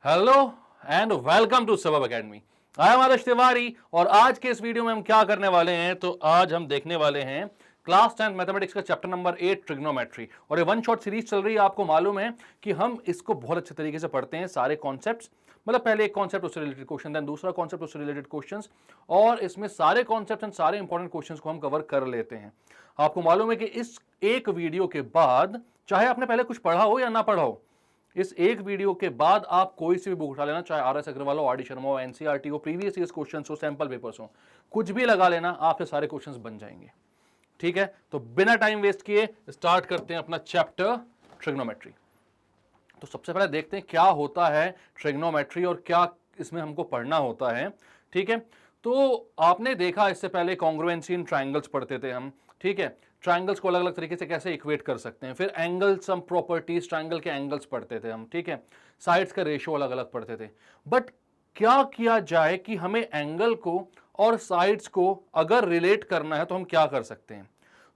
Hello and welcome to सबब academy. I am आदर्श तिवारी और आज के इस वीडियो में हम क्या करने वाले हैं, तो आज हम देखने वाले हैं क्लास 10 मैथमेटिक्स का चैप्टर नंबर 8 ट्रिग्नोमेट्री। और ये वन शॉट सीरीज चल रही है। आपको मालूम है कि हम इसको बहुत अच्छे तरीके से पढ़ते हैं, सारे कॉन्सेप्ट्स, मतलब पहले एक कॉन्सेप्ट उससे रिलेटेड क्वेश्चन, देन दूसरा कॉन्सेप्ट उससे रिलेटेड क्वेश्चंस, और इसमें सारे कॉन्सेप्ट एंड सारे इंपॉर्टेंट क्वेश्चंस को हम कवर कर लेते हैं। आपको मालूम है कि इस एक वीडियो के बाद, चाहे आपने पहले कुछ पढ़ा हो या ना पढ़ा हो, इस एक वीडियो के बाद आप कोई सी भी बुक उठा लेना, चाहे आर.एस. अग्रवाल हो, आर.डी. शर्मा हो, एनसीईआरटी हो, प्रीवियस ईयर्स क्वेश्चंस हो, सैंपल पेपर्स हो, कुछ भी लगा लेना, आपसे सारे क्वेश्चंस बन जाएंगे। ठीक है, तो बिना टाइम वेस्ट किए स्टार्ट करते हैं अपना चैप्टर ट्रिग्नोमेट्री। तो सबसे पहले देखते हैं क्या होता है ट्रिग्नोमेट्री और क्या इसमें हमको पढ़ना होता है। ठीक है, तो आपने देखा इससे पहले कॉन्ग्रुएंसी इन ट्रायंगल्स पढ़ते थे हम। ठीक है, ट्रायंगल्स को अलग अलग तरीके से कैसे इक्वेट कर सकते हैं, फिर एंगल सम प्रॉपर्टीज, ट्रायंगल के एंगल्स पढ़ते थे हम। ठीक है, साइड्स का रेशियो अलग अलग पढ़ते थे। बट क्या किया जाए कि हमें एंगल को और साइड्स को अगर रिलेट करना है तो हम क्या कर सकते हैं।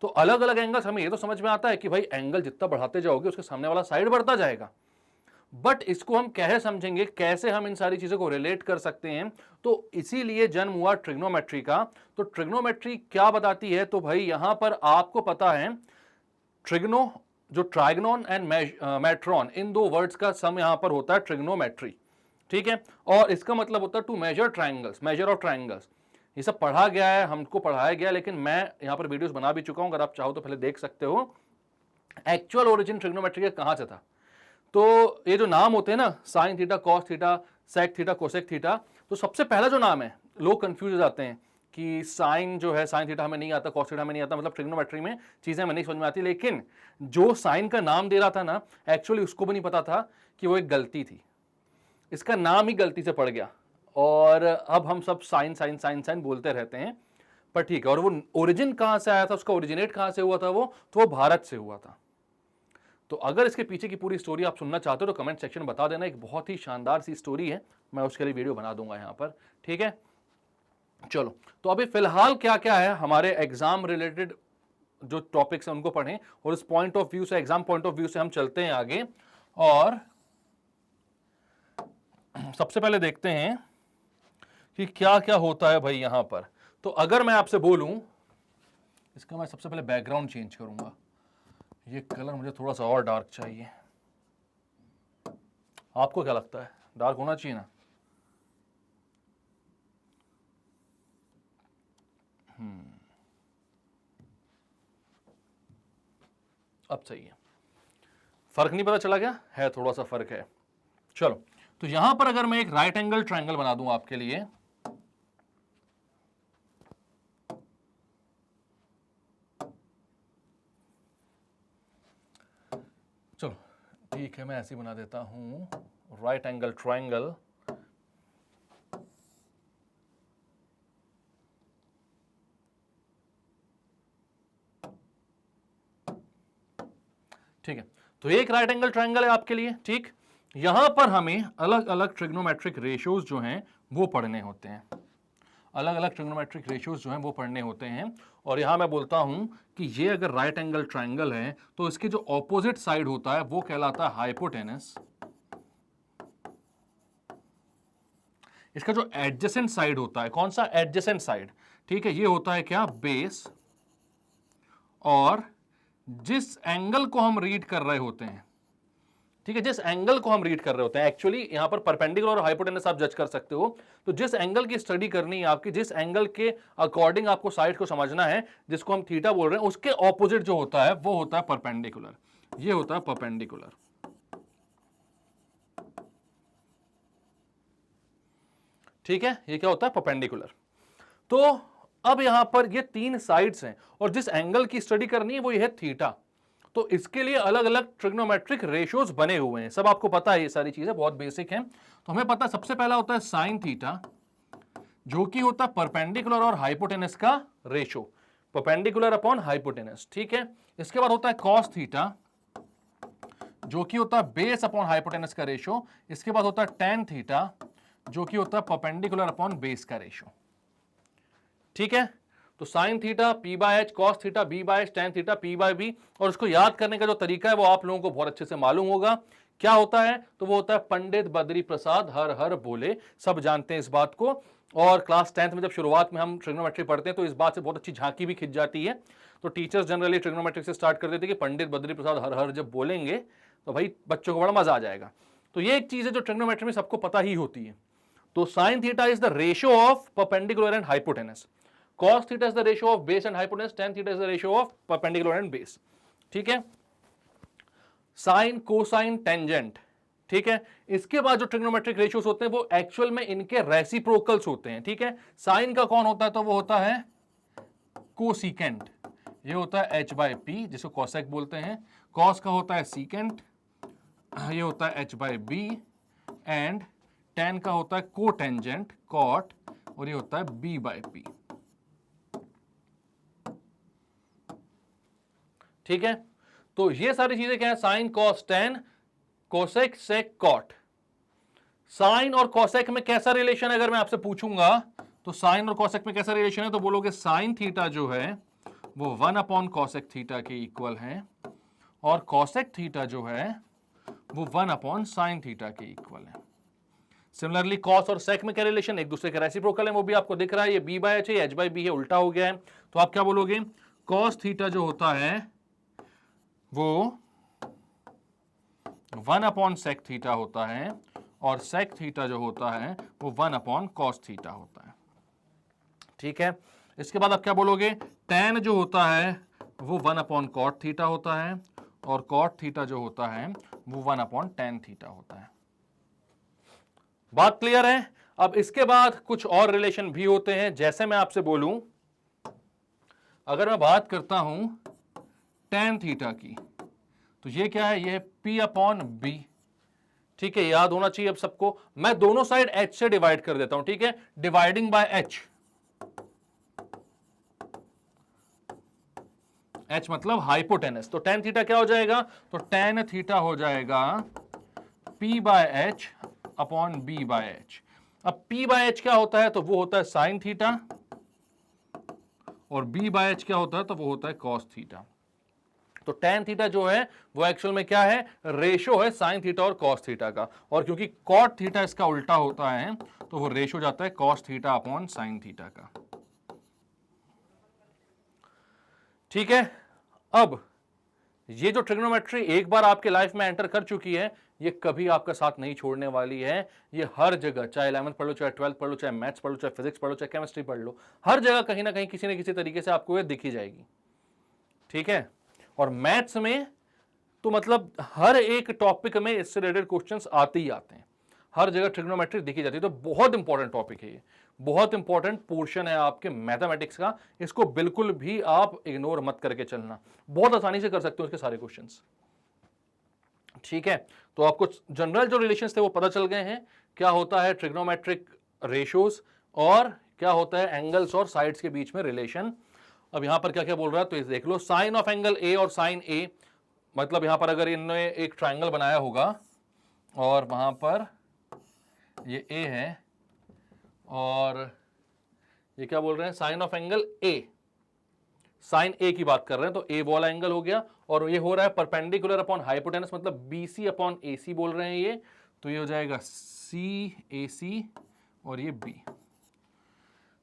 तो अलग अलग एंगल्स, हमें ये तो समझ में आता है कि भाई एंगल जितना बढ़ाते जाओगे उसके सामने वाला साइड बढ़ता जाएगा, बट इसको हम कैसे समझेंगे, कैसे हम इन सारी चीजों को रिलेट कर सकते हैं। तो इसीलिए जन्म हुआ ट्रिग्नोमेट्री का। तो ट्रिग्नोमेट्री क्या बताती है, तो भाई यहां पर आपको पता है ट्रिग्नो, जो ट्राइग्नोन एंड मेट्रॉन, इन दो वर्ड्स का सम यहां पर होता है ट्रिग्नोमेट्री। ठीक है, और इसका मतलब होता है two major triangles, major of triangles. ये सब पढ़ा गया है, हमको पढ़ाया गया, लेकिन मैं यहां पर वीडियोस बना भी चुका हूं, अगर आप चाहो तो पहले देख सकते हो। एक्चुअल ओरिजिन ट्रिग्नोमेट्री का कहां से था। तो ये जो नाम होते हैं ना, sine theta, cos theta, sec theta, cosec theta, तो सबसे पहला जो नाम है, लोग कंफ्यूज हो जाते हैं कि साइन जो है, साइन थीटा हमें नहीं आता, कॉस थीटा हमें नहीं आता, मतलब ट्रिग्नोमेट्री में चीजें हमें नहीं समझ में आती। लेकिन जो साइन का नाम दे रहा था ना, एक्चुअली उसको भी नहीं पता था कि वो एक गलती थी, इसका नाम ही गलती से पड़ गया, और अब हम सब साइन साइन साइन साइन बोलते रहते हैं। पर ठीक है, और वो ओरिजिन कहां से आया था, उसका ओरिजिनेट कहां से हुआ था, वो तो वो भारत से हुआ था। तो अगर इसके पीछे की पूरी स्टोरी आप सुनना चाहते हो तो कमेंट सेक्शन में बता देना, एक बहुत ही शानदार सी स्टोरी है, मैं उसके लिए वीडियो बना दूंगा यहां पर। ठीक है, चलो, तो अभी फिलहाल क्या क्या है हमारे एग्जाम रिलेटेड जो टॉपिक्स हैं उनको पढ़ें, और इस पॉइंट ऑफ व्यू से, एग्जाम पॉइंट ऑफ व्यू से हम चलते हैं आगे। और सबसे पहले देखते हैं कि क्या क्या होता है भाई यहां पर। तो अगर मैं आपसे बोलूं, इसका मैं सबसे पहले बैकग्राउंड चेंज करूंगा, ये कलर मुझे थोड़ा सा और डार्क चाहिए। आपको क्या लगता है, डार्क होना चाहिए ना? अब सही है, फर्क नहीं पता चला क्या है, थोड़ा सा फर्क है। चलो, तो यहां पर अगर मैं एक राइट एंगल ट्रायंगल बना दूं आपके लिए, चलो ठीक है, मैं ऐसे बना देता हूं, राइट एंगल ट्रायंगल। ठीक है, तो एक राइट एंगल ट्रायंगल है आपके लिए। ठीक, यहां पर हमें अलग अलग ट्रिग्नोमेट्रिक रेशियोज जो हैं वो पढ़ने होते हैं, अलग अलग ट्रिग्नोमेट्रिक रेशियोज जो हैं वो पढ़ने होते हैं। और यहां मैं बोलता हूं कि ये अगर राइट एंगल ट्रायंगल है तो इसके जो ऑपोजिट साइड होता है वो कहलाता है हाइपोटेनस, इसका जो एडजेसेंट साइड होता है, कौन सा एडजेसेंट साइड, ठीक है, ये होता है क्या, बेस। और जिस एंगल को हम रीड कर रहे होते हैं, ठीक है, जिस एंगल को हम रीड कर रहे होते हैं, एक्चुअली यहां पर परपेंडिकुलर और हाइपोटेनस आप जज कर सकते हो। तो जिस एंगल की स्टडी करनी है आपकी, जिस एंगल के अकॉर्डिंग आपको साइड को समझना है, जिसको हम थीटा बोल रहे हैं, उसके ऑपोजिट जो होता है वो होता है परपेंडिकुलर, ये होता है परपेंडिकुलर। ठीक है, ये क्या होता है, परपेंडिकुलर। तो अब यहां पर ये तीन साइड्स हैं, और जिस एंगल की स्टडी करनी है वो ये है थीटा। तो इसके लिए अलग अलग ट्रिग्नोमेट्रिक रेशियोज बने हुए हैं, सब आपको पता है, ये सारी चीजें बहुत बेसिक हैं। तो हमें पता है सबसे पहला होता है साइन थीटा, जो कि होता है परपेंडिकुलर और हाइपोटेनस का रेशियो, परपेंडिकुलर अपॉन हाइपोटेनस। ठीक है, इसके बाद होता है कॉस थीटा, जो कि होता है बेस अपॉन हाइपोटेनस का रेशियो। इसके बाद होता है टेन थीटा, जो कि होता है परपेंडिकुलर अपॉन बेस का रेशियो। ठीक है, तो sine theta P by H, cos theta B by H, tan theta P by B. और उसको याद करने का जो तरीका है वो आप लोगों को बहुत अच्छे से मालूम होगा क्या होता है? तो वो होता है पंडित बद्री प्रसाद हर हर बोले। सब जानते हैं इस बात को। और क्लास 10th में जब शुरुआत में हम ट्रिग्नोमेट्री पढ़ते हैं तो इस बात से बहुत अच्छी झांकी भी खिंच जाती है। तो टीचर्स जनरली ट्रिग्नोमेट्री से स्टार्ट कर देते हैं कि पंडित बद्री प्रसाद हर हर जब बोलेंगे तो भाई बच्चों को बड़ा मजा आ जाएगा। तो ये एक चीज है जो ट्रिग्नोमेट्री में सबको पता ही होती है। तो sine theta is the ratio of perpendicular and hypotenuse, cos theta is the ratio of base and hypotenuse, tan theta is the ratio of perpendicular and base. ठीक है, साइन, कोसाइन, टेंजेंट। ठीक है, इसके बाद जो ट्रिग्नोमेट्रिक रेशियोज होते हैं वो एक्चुअल में इनके रेसिप्रोकल्स होते हैं। ठीक है, साइन का कौन होता है? तो वो होता है कोसिकेंट, ये होता है h बाई पी, जिसको कॉसेक बोलते हैं। कॉस का होता है सीकेंट, ये होता है h by B. And tan का होता है कोटेंजेंट, कॉट, और ये होता है b बाई पी। ठीक है, तो ये सारी चीजें क्या है? साइन, कॉस, टेन, कोसेक, सेक, कॉट। साइन और कोसेक में कैसा रिलेशन है अगर मैं आपसे पूछूंगा, तो साइन और कोसेक में कैसा रिलेशन है? तो बोलोगे साइन थीटा जो है वो 1 अपॉन कोसेक थीटा के इक्वल है, और कोसेक थीटा जो है वो 1 अपॉन साइन थीटा के इक्वल है। सिमिलरली कॉस और सेक में क्या रिलेशन? एक दूसरे के रेसिप्रोकल है, वो भी आपको दिख रहा है। ये b बाय h है, h बाय b है, उल्टा हो गया है। तो आप क्या बोलोगे? कॉस थीटा जो होता है वो 1 अपॉन सेक थीटा होता है, और सेक थीटा जो होता है वो 1 अपॉन कॉस थीटा होता है। ठीक है, इसके बाद आप क्या बोलोगे? टैन जो होता है वो 1 अपॉन कॉट थीटा होता है, और कॉट थीटा जो होता है वो 1 अपॉन टैन थीटा होता है। बात क्लियर है? अब इसके बाद कुछ और रिलेशन भी होते हैं। जैसे मैं आपसे बोलूं, अगर मैं बात करता हूं टैन थीटा की, तो ये क्या है? ये है P अपॉन B। ठीक है, याद होना चाहिए अब सबको। मैं दोनों साइड H से डिवाइड कर देता हूं। ठीक है, डिवाइडिंग बाय H, H मतलब हाइपोटेनस। तो टैन थीटा क्या हो जाएगा? तो टैन थीटा हो जाएगा P by H upon B bye H। अब P बाय H क्या होता है? तो वो होता है साइन थीटा, और B बाय H क्या होता है? तो वो होता है कॉस थीटा। तो टैन थीटा जो है वो एक्चुअल में क्या है? रेशो है साइन थीटा और कॉस थीटा का। और क्योंकि कॉट थीटा इसका उल्टा होता है तो वो रेशो जाता है cos theta upon sine theta का। ठीक है, अब ये जो ट्रिग्नोमेट्री एक बार आपके लाइफ में एंटर कर चुकी है, ये कभी आपका साथ नहीं छोड़ने वाली है। ये हर जगह, चाहे 11th पढ़ लो, चाहे 12th पढ़ लो, चाहे मैथ्स पढ़ लो, चाहे फिजिक्स पढ़ लो, चाहे केमिस्ट्री पढ़ लो, हर जगह कहीं ना कहीं किसी न किसी तरीके से आपको ये दिखी जाएगी। ठीक है, और मैथ्स में तो मतलब हर एक टॉपिक में इससे रिलेटेड क्वेश्चंस आते ही आते हैं, हर जगह ट्रिग्नोमेट्री दिखी जाती है। तो बहुत इंपॉर्टेंट टॉपिक है ये, बहुत इंपॉर्टेंट पोर्शन है आपके मैथमेटिक्स का। इसको बिल्कुल भी आप इग्नोर मत करके चलना, बहुत आसानी से कर सकते हो इसके सारे क्वेश्चंस। ठीक है, तो आपको जनरल जो रिलेशंस थे वो पता चल गए हैं, क्या होता है ट्रिग्नोमेट्रिक रेशियोज, और क्या होता है एंगल्स और साइड्स के बीच में रिलेशन। अब यहां पर क्या क्या बोल रहा है तो इसे देख लो। साइन ऑफ एंगल ए और साइन ए, मतलब यहां पर अगर इन्होंने एक ट्राइंगल बनाया होगा और वहां पर ये ए है और ये क्या बोल रहे हैं? Sine of angle A, sine A की बात कर रहे हैं, तो ए वाला एंगल हो गया, और ये हो रहा है परपेंडिकुलर अपॉन हाइपोटेनस, मतलब बीसी अपॉन एसी बोल रहे हैं ये, तो ये हो जाएगा सी ए सी और ये बी।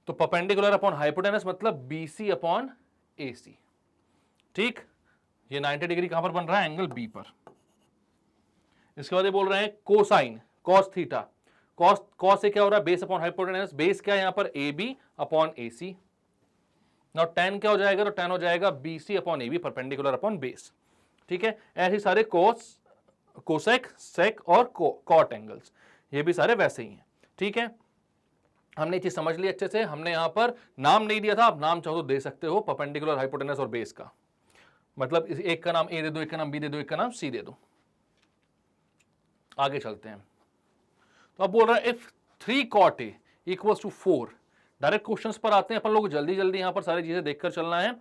तो परपेंडिकुलर अपॉन हाइपोटेनस मतलब बीसी अपॉन एसी। ठीक, ये 90 डिग्री कहां पर बन रहा है? एंगल बी पर। इसके बाद ये बोल रहे हैं कोसाइन, कॉस थीटा, कॉस से क्या हो रहा है? बेस अपॉन हाइपोटेनस, बेस क्या है यहां पर? A B upon A C. Now tan क्या हो जाएगा? तो टेन हो जाएगा B C upon A B, perpendicular upon base. ठीक है, ऐसे सारे कोस, कोसेक, सेक और कॉट एंगल्स, ये भी सारे वैसे ही हैं। ठीक है, हमने चीज समझ ली अच्छे से। हमने यहां पर नाम नहीं दिया था, आप नाम चाहो तो दे सकते हो, परपेंडिकुलर, हाइपोटेनस और बेस का। मतलब एक का नाम ए दे दो, एक का नाम बी दे दो, एक का नाम सी दे दो। आगे चलते हैं। तो अब बोल रहा है if 3 cot a equals to 4। Direct questions पर आते हैं अपन लोग, जल्दी जल्दी यहां पर सारी चीजें देखकर चलना है,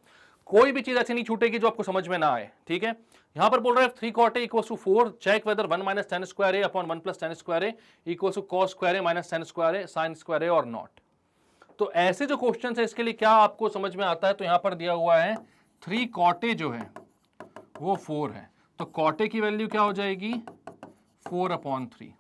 कोई भी चीज ऐसी नहीं छूटेगी जो आपको समझ में ना आए। ठीक है, यहां पर बोल रहा है 3 cot a equals to 4, check whether 1 minus tan square a upon 1 plus tan square a equals to cos square a minus tan square a sin square a और नॉट। तो ऐसे जो क्वेश्चंस है इसके लिए क्या आपको समझ में आता है? तो यहां पर दिया हुआ है 3 cot a जो है वो 4 है, तो cot a की वैल्यू क्या हो जाएगी? 4/3।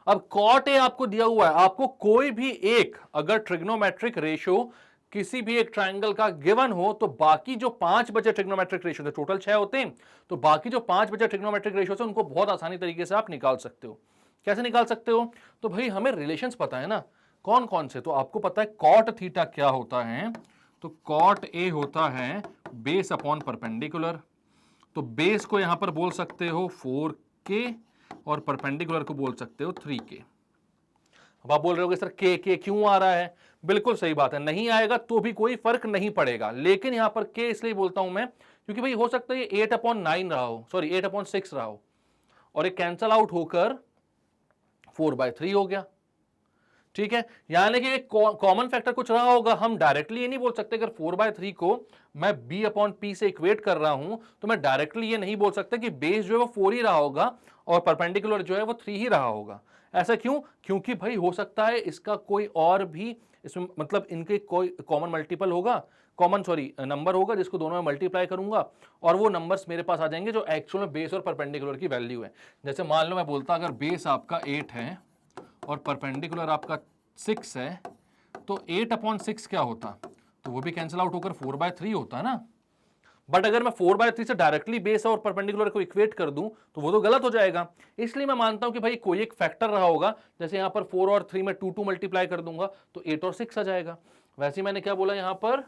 अब cot A आपको दिया हुआ है, आपको कोई भी एक अगर ट्रिग्नोमेट्रिक रेशियो किसी भी एक ट्रायंगल का गिवन हो तो बाकी जो 5 बचे ट्रिग्नोमेट्रिक रेशियो थे, टोटल 6 होते हैं, तो बाकी जो 5 बचे ट्रिग्नोमेट्रिक रेशियो से उनको बहुत आसानी तरीके से आप निकाल सकते हो। कैसे निकाल सकते हो? तो भाई हमें रिलेशंस पता है ना, कौन कौन से, तो आपको पता है कॉट थीटा क्या होता है, तो कॉट ए होता है बेस अपॉन परपेंडिकुलर, तो बेस को यहां पर बोल सकते हो 4k और परपेंडिकुलर को बोल सकते हो 3k। अब आप बोल रहे होगे सर के क्यों आ रहा है? बिल्कुल सही बात है, नहीं आएगा तो भी कोई फर्क नहीं पड़ेगा, लेकिन यहां पर के इसलिए बोलता हूं मैं क्योंकि भाई हो सकता है ये 8/9 रहा हो, सॉरी 8/6 रहा हो और ये कैंसल आउट होकर 4/3 हो गया। ठीक है, यानी कि एक कॉमन फैक्टर कुछ रहा होगा। हम डायरेक्टली ये नहीं बोल सकते, अगर 4/3 को मैं b/p से इक्वेट कर रहा हूं तो मैं डायरेक्टली ये नहीं बोल सकता कि बेस जो है वो 4 ही रहा होगा और परपेंडिकुलर जो है वो 3 ही रहा होगा। ऐसा क्यों? क्योंकि भाई हो सकता है इसका कोई और भी इसमें मतलब इनके कोई कॉमन मल्टीपल होगा, नंबर होगा जिसको दोनों में मल्टीप्लाई करूंगा और वो नंबर्स मेरे पास आ जाएंगे जो एक्चुअल में बेस और परपेंडिकुलर की वैल्यू है। जैसे मान लो मैं बोलता अगर बेस आपका 8 है और परपेंडिकुलर आपका 6 है तो 8/6 क्या होता, तो वो भी कैंसिल आउट होकर 4/3 होता है ना। बट अगर मैं 4/3 से डायरेक्टली बेस और परपेंडिकुलर को इक्वेट कर दूं तो वो तो गलत हो जाएगा। इसलिए मैं मानता हूं कि भाई कोई एक फैक्टर रहा होगा, जैसे यहां पर 4 और 3 में 2 मल्टीप्लाई कर दूंगा तो 8 और 6 आ जाएगा। वैसे मैंने क्या बोला यहां पर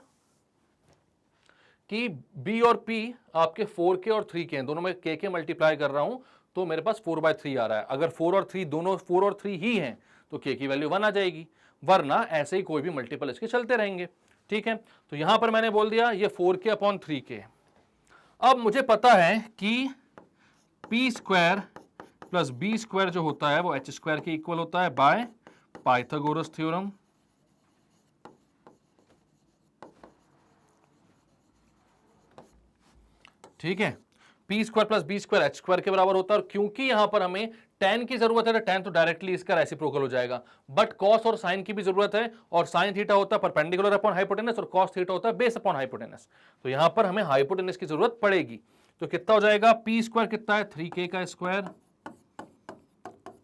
कि b और p आपके 4k और 3k हैं, दोनों में k मल्टीप्लाई कर रहा हूं तो मेरे पास 4/3 आ रहा है। अगर 4 और 3 दोनों 4 और 3 ही हैं तो k की वैल्यू 1 आ जाएगी, वरना ऐसे ही कोई भी मल्टीपल इसके चलते रहेंगे। ठीक है, तो यहां पर मैंने बोल दिया ये 4k/3k। अब मुझे पता है कि p² प्लस b² जो होता है वो h² के इक्वल होता है बाय पाइथागोरस थ्योरम। ठीक है, p² प्लस b² h² के बराबर होता है, और क्योंकि यहां पर हमें tan की जरूरत है तो tan तो डायरेक्टली इसका रेसिप्रोकल हो जाएगा, बट cos और sin की भी जरूरत है, और sin थीटा होता है परपेंडिकुलर अपॉन हाइपोटेनस और cos थीटा होता है बेस अपॉन हाइपोटेनस, तो यहां पर हमें हाइपोटेनस की जरूरत पड़ेगी। तो कितना हो जाएगा, p² कितना है 3k का स्क्वायर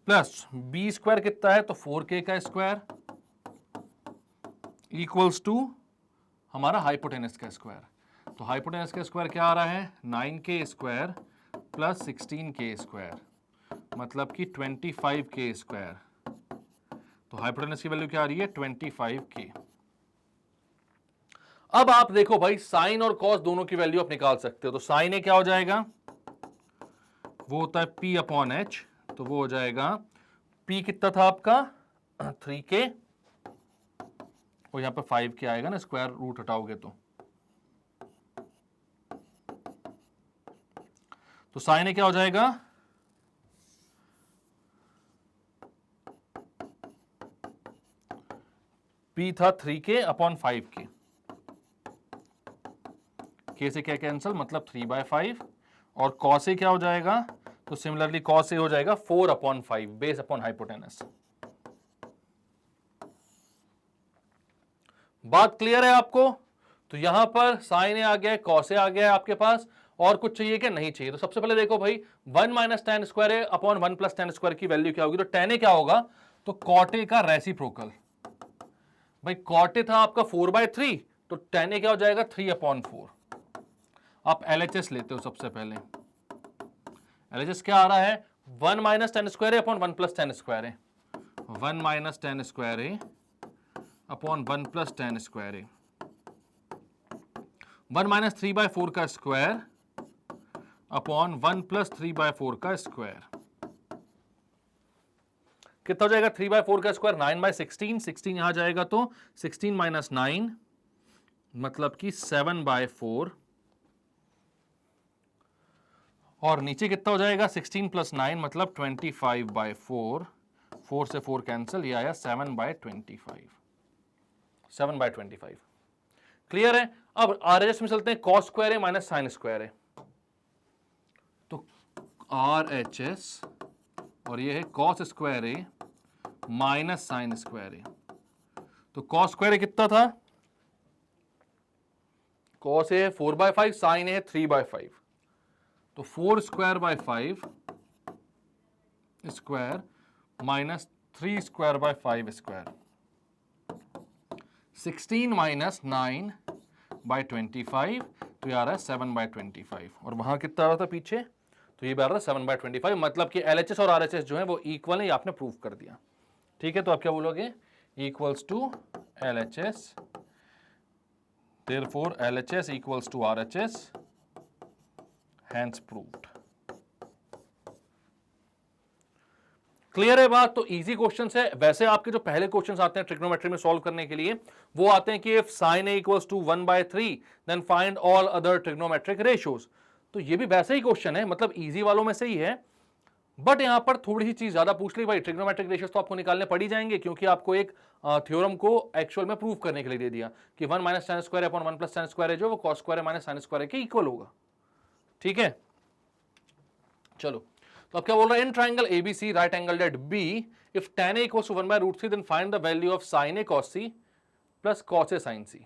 प्लस b² कितना है तो 4k का स्क्वायर इक्वल्स टू हमारा हाइपोटेनस का स्क्वायर। तो हाइपोटेनस का स्क्वायर क्या आ रहा है 9k² प्लस 16k², मतलब कि 25k²। तो हाइपोटेनस की वैल्यू क्या आ रही है 25k। अब आप देखो भाई साइन और कॉस दोनों की वैल्यू आप निकाल सकते हो, तो साइन ए क्या हो जाएगा, वो होता है p/h, तो वो हो जाएगा p कितना था आपका 3k और यहां पर 5k आएगा ना, स्क्वायर रूट हटाओगे तो साइन ए क्या हो जाएगा p था 3k/5k, k से क्या कैंसल मतलब 3/5, और cos ए क्या हो जाएगा, तो सिमिलरली cos ए हो जाएगा 4/5 बेस अपॉन हाइपोटेनस। बात क्लियर है आपको? तो यहां पर साइन ए आ गया है, cos ए आ गया है आपके पास, और कुछ चाहिए क्या, नहीं चाहिए। तो सबसे पहले देखो भाई 1 माइनस tan स्क्वायर ए अपॉन 1 प्लस tan स्क्वायर की वैल्यू क्या होगी, तो tan ए क्या होगा, तो cot ए का रेसिप्रोकल। भाई cot ए था आपका 4/3, तो tan ए क्या हो जाएगा 3/4। आप LHS लेते हो सबसे पहले, LHS क्या आ रहा है 1 माइनस tan स्क्वायर ए अपॉन 1 प्लस tan स्क्वायर ए, 1 माइनस tan स्क्वायर ए अपॉन 1 प्लस tan स्क्वायर ए, 1 माइनस 3/4 का स्क्वायर अपॉन 1 प्लस 3/4 का स्क्वायर, कितना हो जाएगा 3/4 का स्क्वायर 9/16, 16 यहां जाएगा तो 16 माइनस 9 मतलब कि 7/4, और नीचे कितना हो जाएगा 16 प्लस 9 मतलब 25/4, 4 से 4 कैंसिल, ये आया 7/25, 7/25। क्लियर है? अब RHS में चलते हैं, cos स्क्वायर है माइनस साइन स्क्वायर है, तो RHS और ये है cos स्क्वायर है माइनस साइन स्क्वायर है, तो cos स्क्वायर है कितना था, cos है 4/5, साइन है 3/5, तो 4²/5 square minus 3 square by 5 square, 16 minus 9 by 25, तो ये आ रहा है 7 बाय 25। और वहां कितना आ रहा था पीछे, तो ये भी आ रहा था 7 बाय 25। मतलब कि LHS और RHS जो है वो इक्वल है, ये आपने प्रूव कर दिया। ठीक है, तो आप क्या बोलोगे, equals to LHS, therefore LHS equals to RHS, hence proved। Clear है बात। तो इजी क्वेश्चन है। वैसे आपके जो पहले क्वेश्चंस आते हैं ट्रिग्नोमेट्री में सॉल्व करने के लिए, वो आते हैं कि if sin a equals to 1/3 then find all other trigonometric ratios. तो ये भी वैसे ही क्वेश्चन है, मतलब इजी वालों में से ही है, बट यहां पर थोड़ी सी चीज ज्यादा पूछ ली भाई। ट्रिग्नोमेट्रिक रेशियोज तो आपको निकालने पड़ ही जाएंगे, क्योंकि आपको एक थ्योरम को एक्चुअल में प्रूव करने के लिए दे दिया कि 1 minus sine square upon 1 plus sine square है जो वो cos square minus sine square के इक्वल होगा। ठीक है, चलो, तो अब क्या बोल रहा है, in triangle ABC right angle at B if tan a equals to 1/√3 then find the value of sin a cos c plus cos a sin c।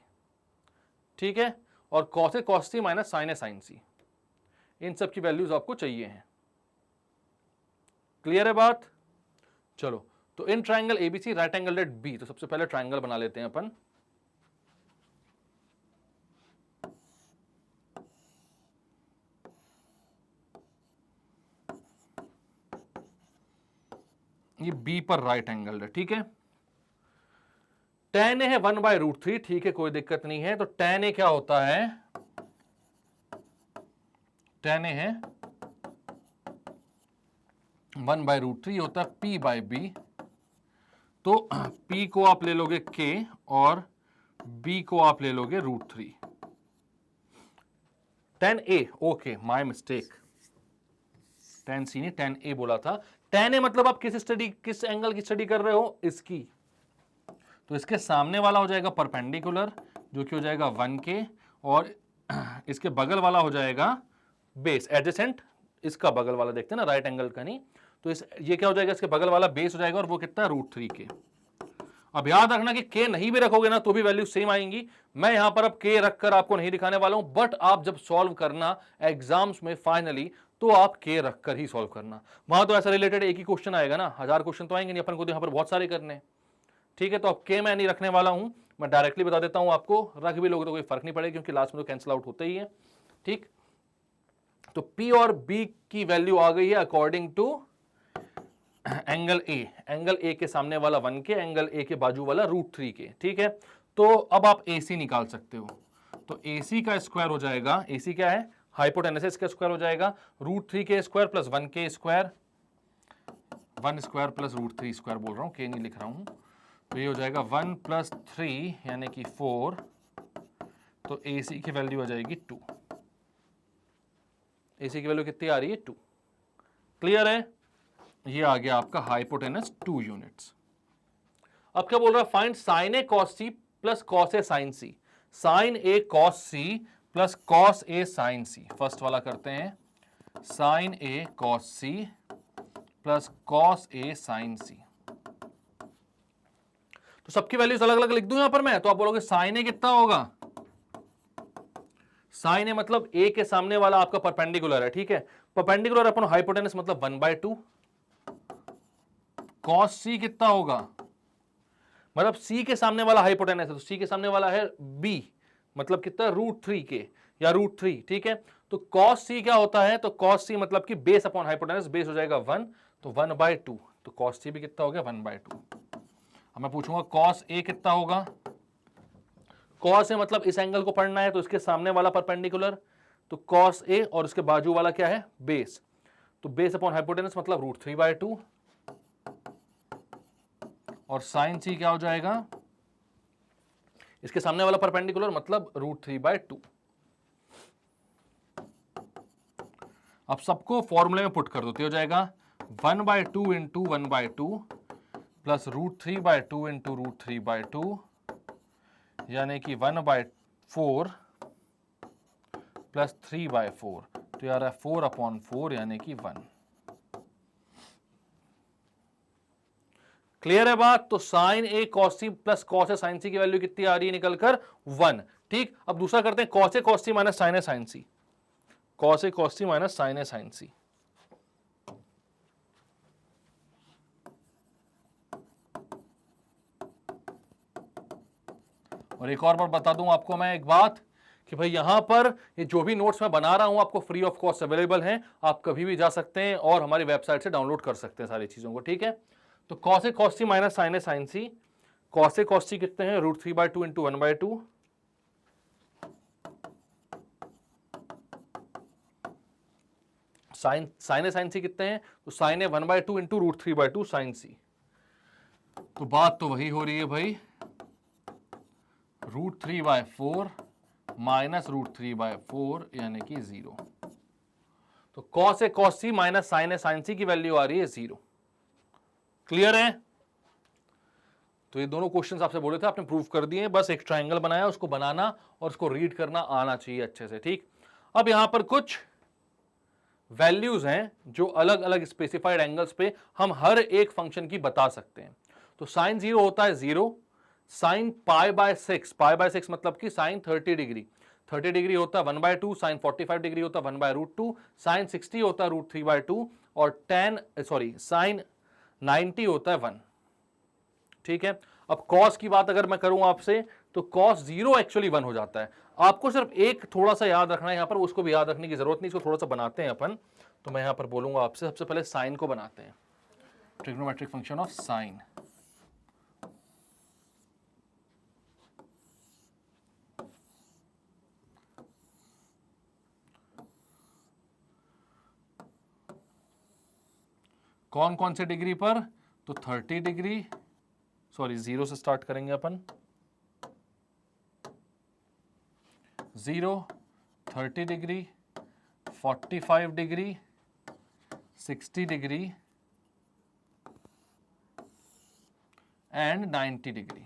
ठीक है, और cos a cos c minus sin a sin c, इन सब की values आपको चाहिए हैं। Clear है बात। चलो, तो in triangle ABC right angle at B, तो सबसे पहले ट्राइंगल बना लेते हैं अपन। ये B पर राइट एंगल है। ठीक है, tan a है 1/√3। ठीक है, कोई दिक्कत नहीं है। तो tan a क्या होता है, tan a है 1/√3 होता है P/B। तो P को आप ले लोगे K और B को आप ले लोगे √3। tan a, okay my mistake, tan C ने tan a बोला था। tan a मतलब आप किस एंगल की स्टडी कर रहे हो, इसकी। तो इसके सामने वाला हो जाएगा परपेंडिकुलर, जो कि हो जाएगा 1K, और इसके बगल वाला हो जाएगा बेस, एडजेसेंट। इसका बगल वाला देखते हैं ना, राइट एंगल का नहीं। तो ये क्या हो जाएगा, इसके बगल वाला बेस हो जाएगा, और वो कितना है, √3K। अब याद रखना कि K नहीं भी रखोगे ना तो भी वैल्यू सेम आएंगी। मैं यहां पर अब K रखकर आपको नहीं दिखाने वाला हूं, बट आप जब सॉल्व करना एग्जाम्स में फाइनली, तो आप K रखकर ही सॉल्व करना। वहां तो ऐसा रिलेटेड एक ही क्वेश्चन आएगा ना, 1000 क्वेश्चन तो आएंगे नहीं, अपन को तो यहां पर बहुत सारे करने हैं। ठीक है, तो अब K मैं नहीं रखने वाला हूं, मैं डायरेक्टली बता देता हूं आपको। रख भी लोगे तो कोई फर्क नहीं पड़ेगा, क्योंकि लास्ट में तो कैंसिल आउट होते ही है। ठीक, तो P और B की वैल्यू आ गई है according to angle A। Angle A के सामने वाला 1K, एंगल A के बाजू वाला √3K। ठीक है, तो अब आप AC निकाल सकते हो। तो AC का स्क्वायर हो जाएगा, AC क्या है, हाइपोटेनसिस का स्क्वायर हो जाएगा √3K square plus 1K square, 1 square plus √3 square बोल रहा हूं, K नहीं लिख रहा हूं। तो ये हो जाएगा 1 + 3 यानी कि 4। तो AC की वैल्यू आ जाएगी 2। AC की वैल्यू कितनी आ रही है, 2। क्लियर है, ये आ गया आपका हाइपोटेनस 2 यूनिट्स। अब क्या बोल रहा है, find sin a cos c plus cos a sin c। sin a cos c plus cos a sin c, first वाला करते हैं, sin a cos c plus cos a sin c। तो सबकी वैल्यूज अलग अलग लिख दूं यहां पर मैं, तो आप बोलोगे sin a कितना होगा, sin a मतलब a के सामने वाला आपका परपेंडिकुलर है। ठीक है, परपेंडिकुलर अपन हाइपोटेनस मतलब 1/2। cos c कितना होगा, मतलब c के सामने वाला हाइपोटेनस है, तो c के सामने वाला है b, मतलब कितना, √3K या √3। ठीक है, तो cos c क्या होता है, तो cos c मतलब कि बेस अपॉन हाइपोटेनस, बेस हो जाएगा 1, तो 1/2। तो cos c भी कितना हो गया, 1/2। अब मैं पूछूंगा cos a कितना होगा, cos a मतलब इस एंगल को पढ़ना है, तो इसके सामने वाला परपेंडिकुलर, तो cos a और इसके बाजू वाला क्या है, बेस। तो बेस अपॉन हाइपोटेनस मतलब √3/2, और sin c क्या हो जाएगा, इसके सामने वाला परपेंडिकुलर मतलब √3/2। अब सबको फॉर्मूले में पुट कर दो, तो हो जाएगा 1/2 इंटू 1/2 प्लस √3/2 इंटू √3/2, यानी कि 1/4 प्लस 3/4। तो यार है 4/4 यानी कि 1। क्लियर है बात। तो sin a cos c plus cos a sin c की वैल्यू कितनी आ रही है निकलकर, 1। ठीक, अब दूसरा करते हैं cos a cos c minus sin a sin c, cos a cos c minus sin a sin c। और एक और बार बता दूं आपको मैं एक बात कि भाई यहां पर ये जो भी नोट्स मैं बना रहा हूं आपको फ्री ऑफ कॉस्ट अवेलेबल हैं, आप कभी भी जा सकते हैं और हमारी वेबसाइट से डाउनलोड कर सकते हैं सारी चीजों को, ठीक है। तो cos A cos C minus sign A sign C, cos A cos सी कितने हैं √3/2 इंटू 1/2, साइन ए साइन सी कितने हैं, तो साइन ए 1/2 इंटू √3/2 साइन सी। तो बात तो वही हो रही है भाई, √3/4 माइनस √3/4 यानी कि 0। तो cos A cos C minus sign A sign सी की वैल्यू आ रही है 0। क्लियर है? तो ये दोनों क्वेश्चंस आपसे बोले थे, आपने प्रूव कर दिए, बस एक ट्रायंगल बनाया, उसको बनाना और उसको रीड करना आना चाहिए अच्छे से, ठीक। अब यहां पर कुछ वैल्यूज हैं जो अलग अलग स्पेसिफाइड एंगल्स पे हम हर एक फंक्शन की बता सकते हैं। तो साइन 0 होता है 0, साइन π/6, π/6 मतलब कि साइन 30 डिग्री, 30 डिग्री होता है 1/2, साइन 45 डिग्री होता है 1/√2, साइन 60 होता है √3/2 और साइन 90 होता है 1, ठीक है। अब कॉस की बात अगर मैं करूं आपसे, तो कॉस 0 एक्चुअली 1 हो जाता है। आपको सिर्फ एक थोड़ा सा याद रखना है यहां पर, उसको भी याद रखने की जरूरत नहीं, इसको थोड़ा सा बनाते हैं अपन। तो मैं यहां पर बोलूंगा आपसे, सबसे पहले साइन को बनाते हैं, ट्रिग्नोमेट्रिक फंक्शन ऑफ साइन। कौन कौन से डिग्री पर, तो 30 डिग्री, 0 से स्टार्ट करेंगे अपन, 0, 30 degree, 45 degree, 60 degree and 90 degree,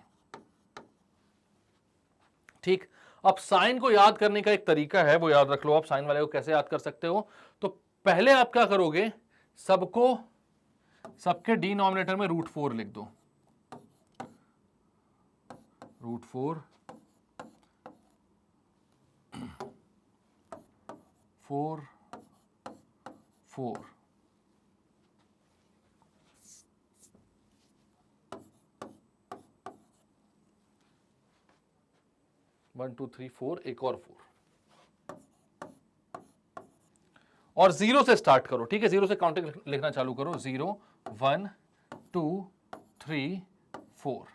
ठीक। अब साइन को याद करने का एक तरीका है, वो याद रख लो आप, साइन वाले को कैसे याद कर सकते हो। तो पहले आप क्या करोगे, सबके डिनोमिनेटर में √4 लिख दो, √4 4 4 1 2 3 4, एक और 4 और 0 से स्टार्ट करो, ठीक है। 0 से काउंटिंग लिखना चालू करो, 0 1 2 3 4।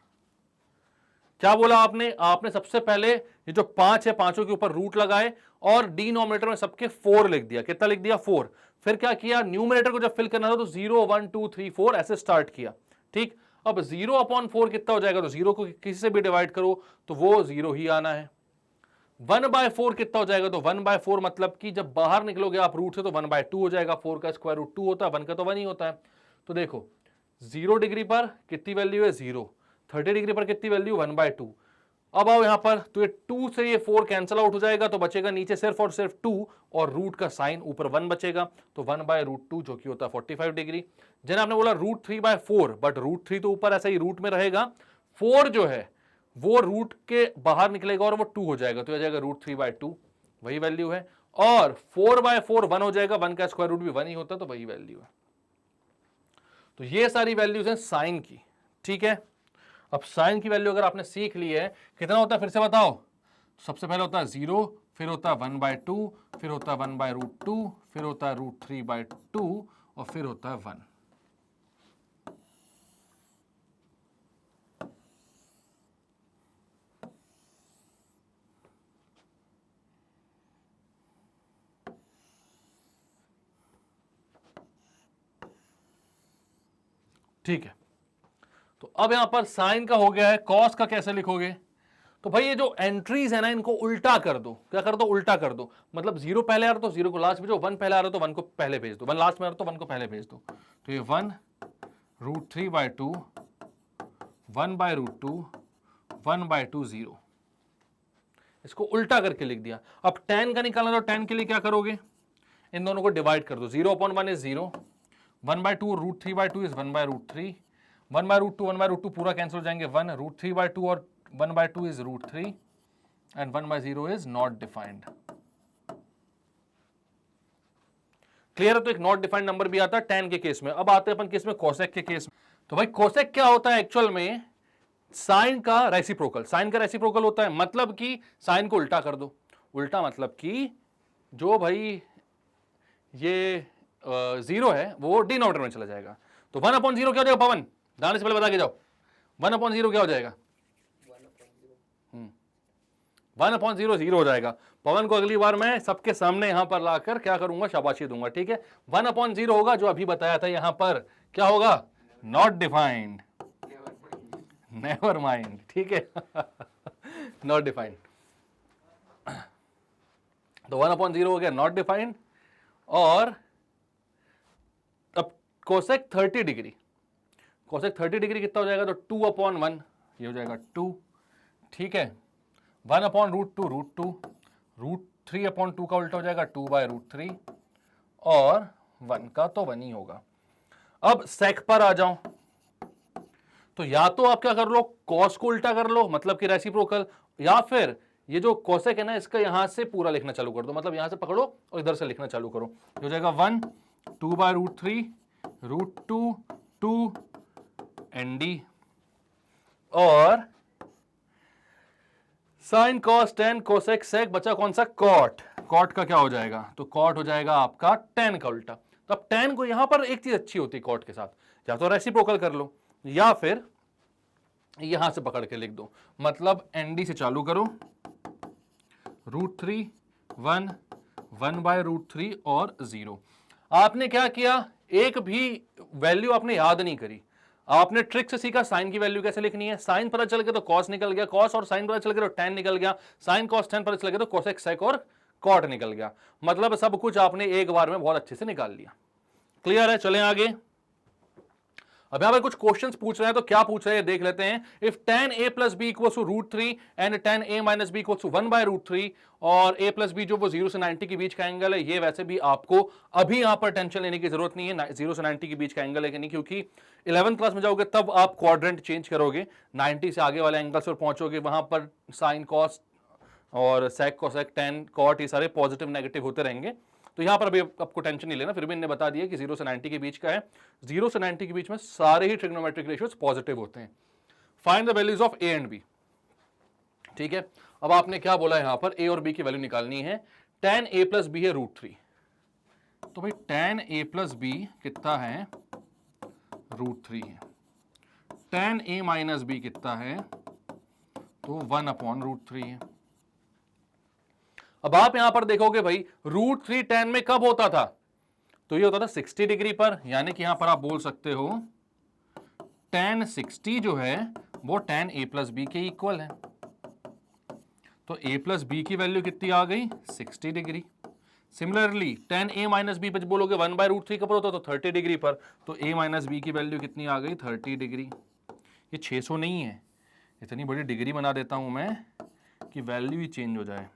क्या बोला आपने, आपने सबसे पहले ये जो 5 है, पांचों के ऊपर रूट लगाए और डिनोमिनेटर में सबके 4 लिख दिया। कितना लिख दिया, 4। फिर क्या किया, न्यूमरेटर को जब फिल करना था तो 0 1 2 3 4 ऐसे स्टार्ट किया, ठीक। अब 0/4 कितना हो जाएगा, तो 0 को किसी से भी डिवाइड करो तो वो 0 ही आना है। 1/4 कितना हो जाएगा, तो 1/4 मतलब कि जब बाहर निकलोगे आप रूट से तो 1/2 हो जाएगा, 4 का स्क्वायर रूट 2 होता है, 1 का तो 1 ही होता है। तो देखो 0 डिग्री पर कितनी वैल्यू है 0, 30 डिग्री पर कितनी वैल्यू 1/2। अब आओ यहां पर, तो ये 2 से ये 4 कैंसिल आउट हो जाएगा, तो बचेगा नीचे सिर्फ और सिर्फ 2 और रूट का साइन ऊपर 1 बचेगा, तो 1/√2 जो कि होता है 45 डिग्री। जैसे आपने बोला √3/4, बट √3 तो ऊपर ऐसा ही रूट में रहेगा, 4 जो है वो रूट के बाहर निकलेगा और वो 2 हो जाएगा, तो आ जाएगा √3/2, वही वैल्यू है। और 4/4 1 हो जाएगा, 1 का स्क्वायर रूट भी 1 ही होता, तो वही वैल्यू है। तो ये सारी वैल्यूज हैं साइन की, ठीक है। अब साइन की वैल्यू अगर आपने सीख ली है, कितना होता है फिर से बताओ। सबसे पहले होता है 0, फिर होता है 1/2, फिर होता है 1/√2, फिर होता है √3/2 और फिर होता है 1। ठीक है, तो अब यहां पर साइन का हो गया है, कॉस का कैसे लिखोगे। तो भाई ये जो एंट्रीज है ना, इनको उल्टा कर दो। क्या कर दो, उल्टा कर दो। मतलब 0 पहले आ रहा तो 0 को लास्ट भेजो, 1 पहले आ रहा तो 1 को पहले भेज दो, 1 लास्ट में आ रहा तो 1 को पहले भेज दो। तो ये 1 √3/2, 1/√2, 1/2 0, इसको उल्टा करके लिख दिया। अब tan का निकालना, तो tan के लिए क्या करोगे, इन दोनों को डिवाइड कर दो। 0/1 इज 0, 1/2 √3/2 इज 1/√3, 1/√2 1/√2 पूरा कैंसिल हो जाएंगे, 1 √3/2 और 1/2 is √3 and 1/0 is not defined. Clear है। तो एक नॉट डिफाइंड नंबर भी आता है tan के केस में। अब आते हैं अपन किस में, कोसेक के केस में। तो भाई कोसेक क्या होता है एक्चुअल में, साइन का रेसिप्रोकल, साइन का रेसिप्रोकल होता है मतलब कि साइन को उल्टा कर दो, उल्टा मतलब कि जो भाई ये 0 है वो डिनोमिनेटर में चला जाएगा। तो 1/0 क्या हो जाएगा पवन, दाने से पहले बता के जाओ, 1/0 क्या हो जाएगा? 1/0 0 हो जाएगा। पवन को अगली बार मैं सबके सामने यहां पर लाकर क्या करूंगा, शाबाशी दूंगा, ठीक है। 1/0 होगा जो अभी बताया था यहां पर, क्या होगा? नॉट डिफाइंड, नेवर माइंड, ठीक है। नॉट डिफाइंड, तो 1/0 हो गया नॉट डिफाइंड। और अब कोसेक 30 डिग्री, कोसेक 30 डिग्री कितना हो जाएगा? तो 2/1 ये हो जाएगा 2, ठीक है। 1/√2 √2, √3/2 का उल्टा हो जाएगा 2/√3 और 1 का तो 1 ही होगा। अब सेक पर आ जाओ, तो या तो आप क्या कर लो, कॉस को उल्टा कर लो मतलब कि रेसिप्रोकल, या फिर ये जो कोसेक है ना इसका यहां से पूरा लिखना चालू कर दो, मतलब यहां से पकड़ो और इधर से लिखना चालू करो। हो जाएगा 1 2/√3 √2 2 ND और sine cos tan cosec sec, बचा कौन सा? कॉट। कॉट का क्या हो जाएगा? तो कॉट हो जाएगा आपका टेन का उल्टा। तो अब टेन को यहां पर एक चीज अच्छी होती है कॉट के साथ, या तो रेसिप्रोकल कर लो या फिर यहां से पकड़ के लिख दो, मतलब ND से चालू करो, √3 1 1/√3 और 0। आपने क्या किया, एक भी वैल्यू आपने याद नहीं करी, आपने ट्रिक से सीखा साइन की वैल्यू कैसे लिखनी है। साइन पता चल गया तो कॉस निकल गया, कॉस और साइन पता चल गया तो टेन निकल गया, साइन कॉस टेन पता चल गया तो कोसेक सेक और कॉट निकल गया। मतलब सब कुछ आपने एक बार में बहुत अच्छे से निकाल लिया। क्लियर है? चलें आगे। अब यहां पर कुछ क्वेश्चंस पूछ रहे हैं, तो क्या पूछ रहे हैं देख लेते हैं। If tan a plus B equals to √3 and tan a minus B equals to 1/√3 और a प्लस बी जो वो 0 से 90 के बीच का एंगल है, ये वैसे भी आपको अभी यहां पर टेंशन लेने की जरूरत नहीं है 0 से 90 के बीच का एंगल है कि नहीं, क्योंकि 11th क्लास में जाओगे तब आप क्वाड्रेंट चेंज करोगे, 90 से आगे वाले एंगल्स पर पहुंचोगे, वहां पर साइन कॉस और सेक कोसेक टेन कॉट ये सारे पॉजिटिव नेगेटिव होते रहेंगे। तो यहां पर अभी आपको टेंशन नहीं लेना, फिर भी इन्हें बता दिया कि 0 से 90 के बीच का है, 0 से 90 के बीच में सारे ही ट्रिग्नोमेट्रिक रेशियोज पॉजिटिव होते हैं। Find the values of A and B, ठीक है। अब आपने क्या बोला यहां पर, ए और बी की वैल्यू निकालनी है। tan a प्लस बी है √3, तो भाई tan a प्लस बी कितना है? √3 है। tan a माइनस बी कितना है? तो 1/√3 है। अब आप यहां पर देखोगे भाई √3 tan में कब होता था? तो ये होता था 60 डिग्री पर, यानी कि यहां पर आप बोल सकते हो tan 60 जो है वो tan a प्लस बी के इक्वल है। तो a प्लस बी की वैल्यू कितनी आ गई? 60 degree. Similarly tan a minus B पर बोलोगे 1/√3 कब होता तो 30 डिग्री पर, तो a माइनस बी की वैल्यू कितनी आ गई? 30 डिग्री। ये 600 नहीं है, इतनी बड़ी डिग्री बना देता हूं मैं कि वैल्यू ही चेंज हो जाए,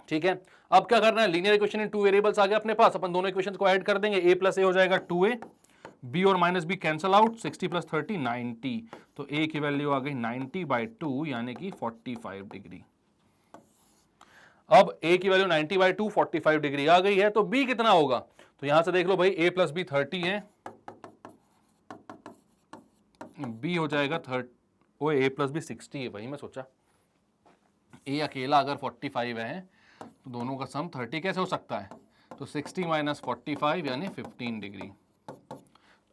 ठीक है। अब क्या करना है, linear equation in two variables आ गया अपने पास, अपन दोनों इक्वेशंस को ऐड कर देंगे। a प्लस ए हो जाएगा 2a, b और minus B cancel out, 60 plus 30 90, तो a की वैल्यू आ गई 90/2 यानी कि 45 डिग्री। अब a की वैल्यू 90/2 45 डिग्री आ गई है, तो b कितना होगा? तो यहां से देख लो भाई, a प्लस बी 30 है, b हो जाएगा 30, ओ a प्लस बी 60 है, वही मैं सोचा a अकेला अगर 45 है तो दोनों का सम 30 कैसे हो सकता है? तो 60 माइनस 45 यानी 15 डिग्री।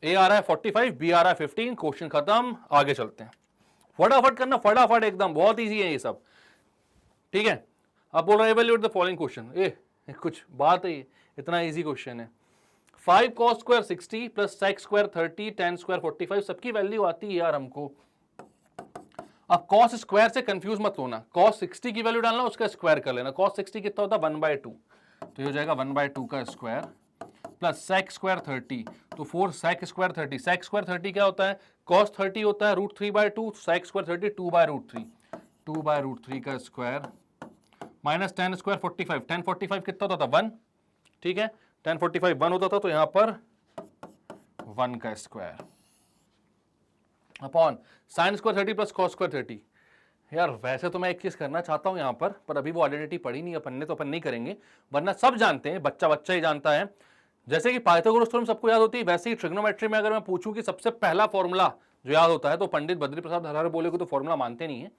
a आ रहा है 45, b आ रहा है 15, क्वेश्चन खत्म, आगे चलते हैं। फटाफट करना, फटाफट, एकदम बहुत इजी है ये सब, ठीक है। अब बोल रहा है इवैल्यूएट द फॉलोइंग क्वेश्चन, कुछ बात है, इतना इजी क्वेश्चन है। 5 cos square 60 plus sec square 30 tan square 45, सबकी वैल्यू आती है यार हमको। अब cos स्क्वायर से कंफ्यूज मत होना, cos 60 की वैल्यू डालना, उसका स्क्वायर कर लेना। cos 60 कितना होता है? 1/2, तो ये हो जाएगा 1/2 का स्क्वायर प्लस sec स्क्वायर 30, तो 4 sec स्क्वायर 30, sec स्क्वायर 30 क्या होता है? cos 30 होता है √3/2, sec स्क्वायर 30 2/√3, 2/√3 का square minus tan square 45, tan 45 कितना होता था? 1, ठीक है, tan 45 1 होता था, तो यहां पर 1 का square upon sine square 30 plus cos square 30। यार वैसे तो मैं एक चीज करना चाहता हूं यहां पर अभी वो आइडेंटिटी पढ़ी नहीं अपन ने, तो अपन नहीं करेंगे, वरना सब जानते हैं, बच्चा बच्चा ही जानता है जैसे कि पाइथागोरस थ्योरम सबको याद होती है, वैसे ही ट्रिग्नोमेट्री में अगर मैं पूछूं कि सबसे पहला फॉर्मूला जो याद होता है, तो पंडित बद्री प्रसाद हरारे बोले को तो फॉर्मूला मानते नहीं है,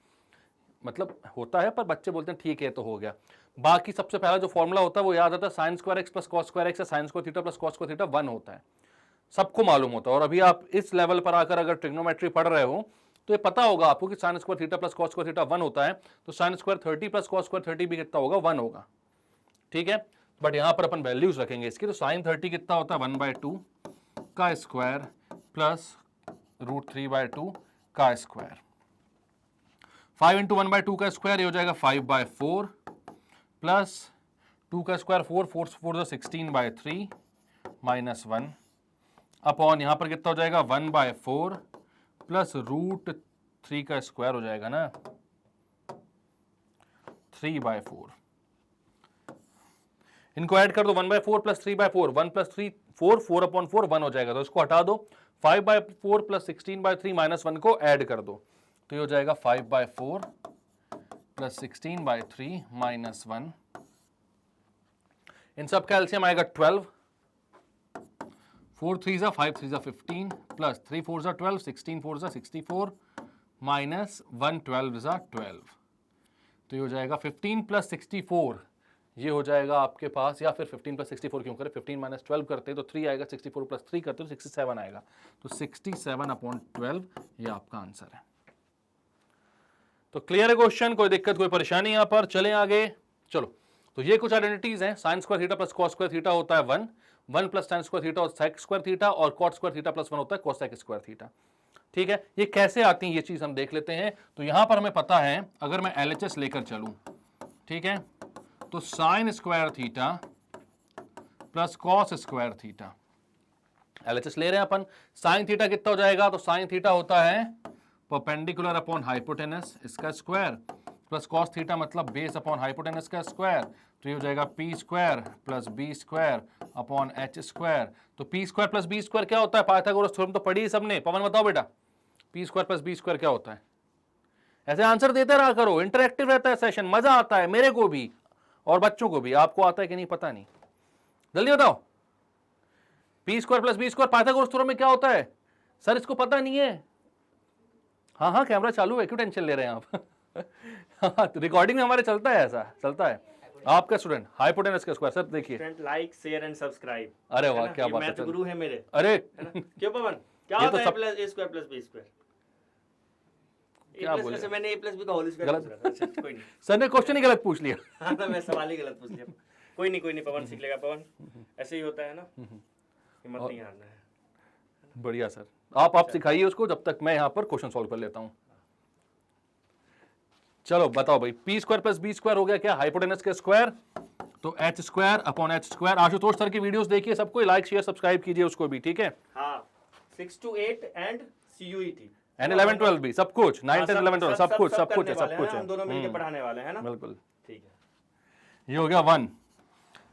मतलब होता है पर बच्चे बोलते हैं ठीक है तो हो गया। बाकी सबसे पहला जो फॉर्मूला होता है वो याद आता है, sine square x plus cos square x, sign square theta plus cos square theta 1 होता है, सबको मालूम होता है। और अभी आप इस लेवल पर आकर अगर ट्रिग्नोमेट्री पढ़ रहे हो तो ये पता होगा आपको कि sign square theta plus cos square theta 1 होता है, तो sine square 30 plus cos square 30 भी कितना होगा, 1 होगा, ठीक है। बट यहां पर अपन वैल्यूज रखेंगे इसकी, तो साइन 30 कितना होता है 1/2 का स्क्वायर प्लस √3/2 का स्क्वायर, 5 × 1/2 का स्क्वायर ये हो जाएगा 5/4 प्लस 2 का स्क्वायर 4 4 4 16/3 -1 अपॉन यहां पर कितना हो जाएगा 1/4 प्लस √3 का स्क्वायर हो जाएगा ना 3/4। इनको ऐड कर दो, 1/4 प्लस 3/4, 1 प्लस 3 4 4/4 1 हो जाएगा, तो इसको हटा दो, 5/4 प्लस 16/3 -1 को ऐड कर दो, तो ये हो जाएगा 5/4 प्लस 16/3 -1। इन सब का एलसीएम आएगा 12, 4 3 जा 5 3 जा 15 प्लस 3 4 जा 12, 16 4 जा 64 माइनस 1 12 जा 12, तो ये हो जाएगा 15 प्लस 64, ये हो जाएगा आपके पास, या फिर 15 प्लस 64 क्यों करें, 15 माइनस 12 करते तो 3 आएगा, 64 प्लस 3 करते तो 67 आएगा, तो 67/12 ये आपका आंसर है। तो क्लियर है क्वेश्चन, कोई दिक्कत कोई परेशानी यहां पर, चलें आगे। चलो, तो ये कुछ आइडेंटिटीज हैं, sign square theta plus cos square theta होता है 1, 1 प्लस साइन स्क्वायर थीटा और सेक स्क्वायर थीटा, और कॉट स्क्वायर थीटा प्लस 1 होता है कोसेक स्क्वायर थीटा, ठीक है। ये कैसे आती हैं ये चीज हम देख लेते हैं। तो यहां पर हमें पता है, अगर मैं एलएचएस लेकर चलूं, ठीक है, तो sign square theta plus cos square theta, LHS ले रहे हैं अपन, साइन थीटा कितना हो जाएगा, तो साइन थीटा होता है परपेंडिकुलर अपॉन हाइपोटेनस इसका स्क्वायर, प्लस कॉस थीटा मतलब बेस अपॉन हाइपोटेनस का स्क्वायर, तो ये हो जाएगा P square plus B square upon H square. तो P square plus B square क्या होता है, पाइथागोरस थ्योरम तो पढ़ी सबने, पवन बताओ बेटा, P square plus B square क्या होता है। ऐसे आंसर देते रहा करो, इंटरेक्टिव रहता है सेशन, मजा आता है, मेरे को भी और बच्चों को भी। आपको आता है कि नहीं पता नहीं, जल्दी बताओ। P square plus B square Pythagoras theorem में क्या होता है, सर इसको पता नहीं है। हाँ हाँ कैमरा चालू है, क्यों टेंशन ले रहे हैं आप तो रिकॉर्डिंग में हमारे चलता है, ऐसा चलता है। आपका स्टूडेंट हाइपोटेनस का स्क्वायर, सर देखिए, लाइक शेयर एंड सब्सक्राइब। अरे वाह क्या बात है, मैथ गुरु है मेरे। अरे क्यों पवन, क्या होता है प्लस ए स्क्वायर प्लस बी स्क्वायर, क्या बोले, से मैंने a प्लस बी का होल स्क्वायर पूछ रहा था, कोई नहीं सर ने क्वेश्चन ही गलत पूछ लिया। हाँ ना, मैं सवाल ही गलत पूछ लिया, कोई नहीं पवन सीख लेगा, पवन ऐसे ही होता है ना, हिम्मत नहीं हारना है। बढ़िया सर, आप सिखाइए उसको, जब तक मैं यहाँ पर क्वेश्चन सॉल्व कर लेता हूँ। चलो बताओ भाई, P square plus B square हो गया क्या, हाइपोटेनस का स्क्वायर, तो H square upon H square. Ashutosh sir की वीडियोस देखिए, सबको लाइक शेयर सब्सक्राइब कीजिए उसको भी, ठीक है। हाँ 6 to 8 एंड CUET एंड 11 12 भी, सब कुछ 9 10 11 12 सब कुछ है, हम दोनों मिलकर पढ़ाने वाले हैं ना, बिल्कुल ठीक है। ये हो गया 1,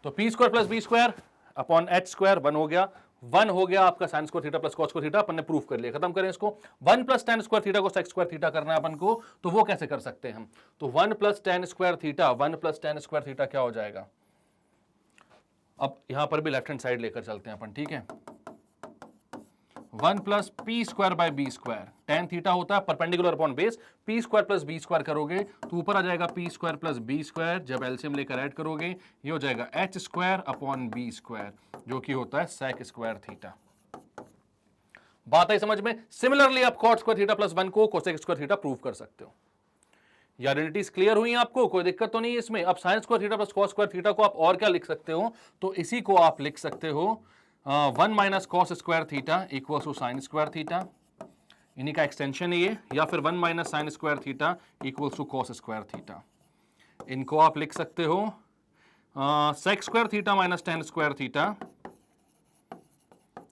तो P square plus B square upon H square 1 हो गया, 1 हो गया आपका sine square theta plus cos square theta, अपन ने प्रूफ कर लिया, खत्म करें इसको। 1 प्लस tan स्क्वायर थीटा को सेक स्क्वायर थीटा करना है अपन को, तो वो कैसे कर सकते हैं हम, तो 1 plus tan square theta, 1 plus tan square theta क्या हो जाएगा। अब यहां पर भी लेफ्ट हैंड साइड लेकर चलते हैं अपन, ठीक है। 1 plus P square by B square, tan theta होता है perpendicular upon base, P square plus B square करोगे तो ऊपर आ जाएगा P square plus B square, जब एलसीएम लेकर ऐड करोगे ये हो जाएगा H square upon B square, जो कि होता है सेक स्क्वायर थीटा। बात आई समझ में। सिमिलरली आप कॉट स्क्वायर थीटा प्लस 1 को कोसेक स्क्वायर थीटा प्रूव कर सकते हो। ये आइडेंटिटीज क्लियर हुई आपको, कोई दिक्कत तो नहीं है इसमें। अब sign square theta plus cos square theta को आप और क्या लिख सकते हो, तो इसी को आप लिख सकते हो 1 minus cos square theta equal to sine square theta, इन्हीं का एक्सटेंशन है ये, या फिर 1 minus sine square theta equal to cos square theta. इनको आप लिख सकते हो sec square theta minus tan square theta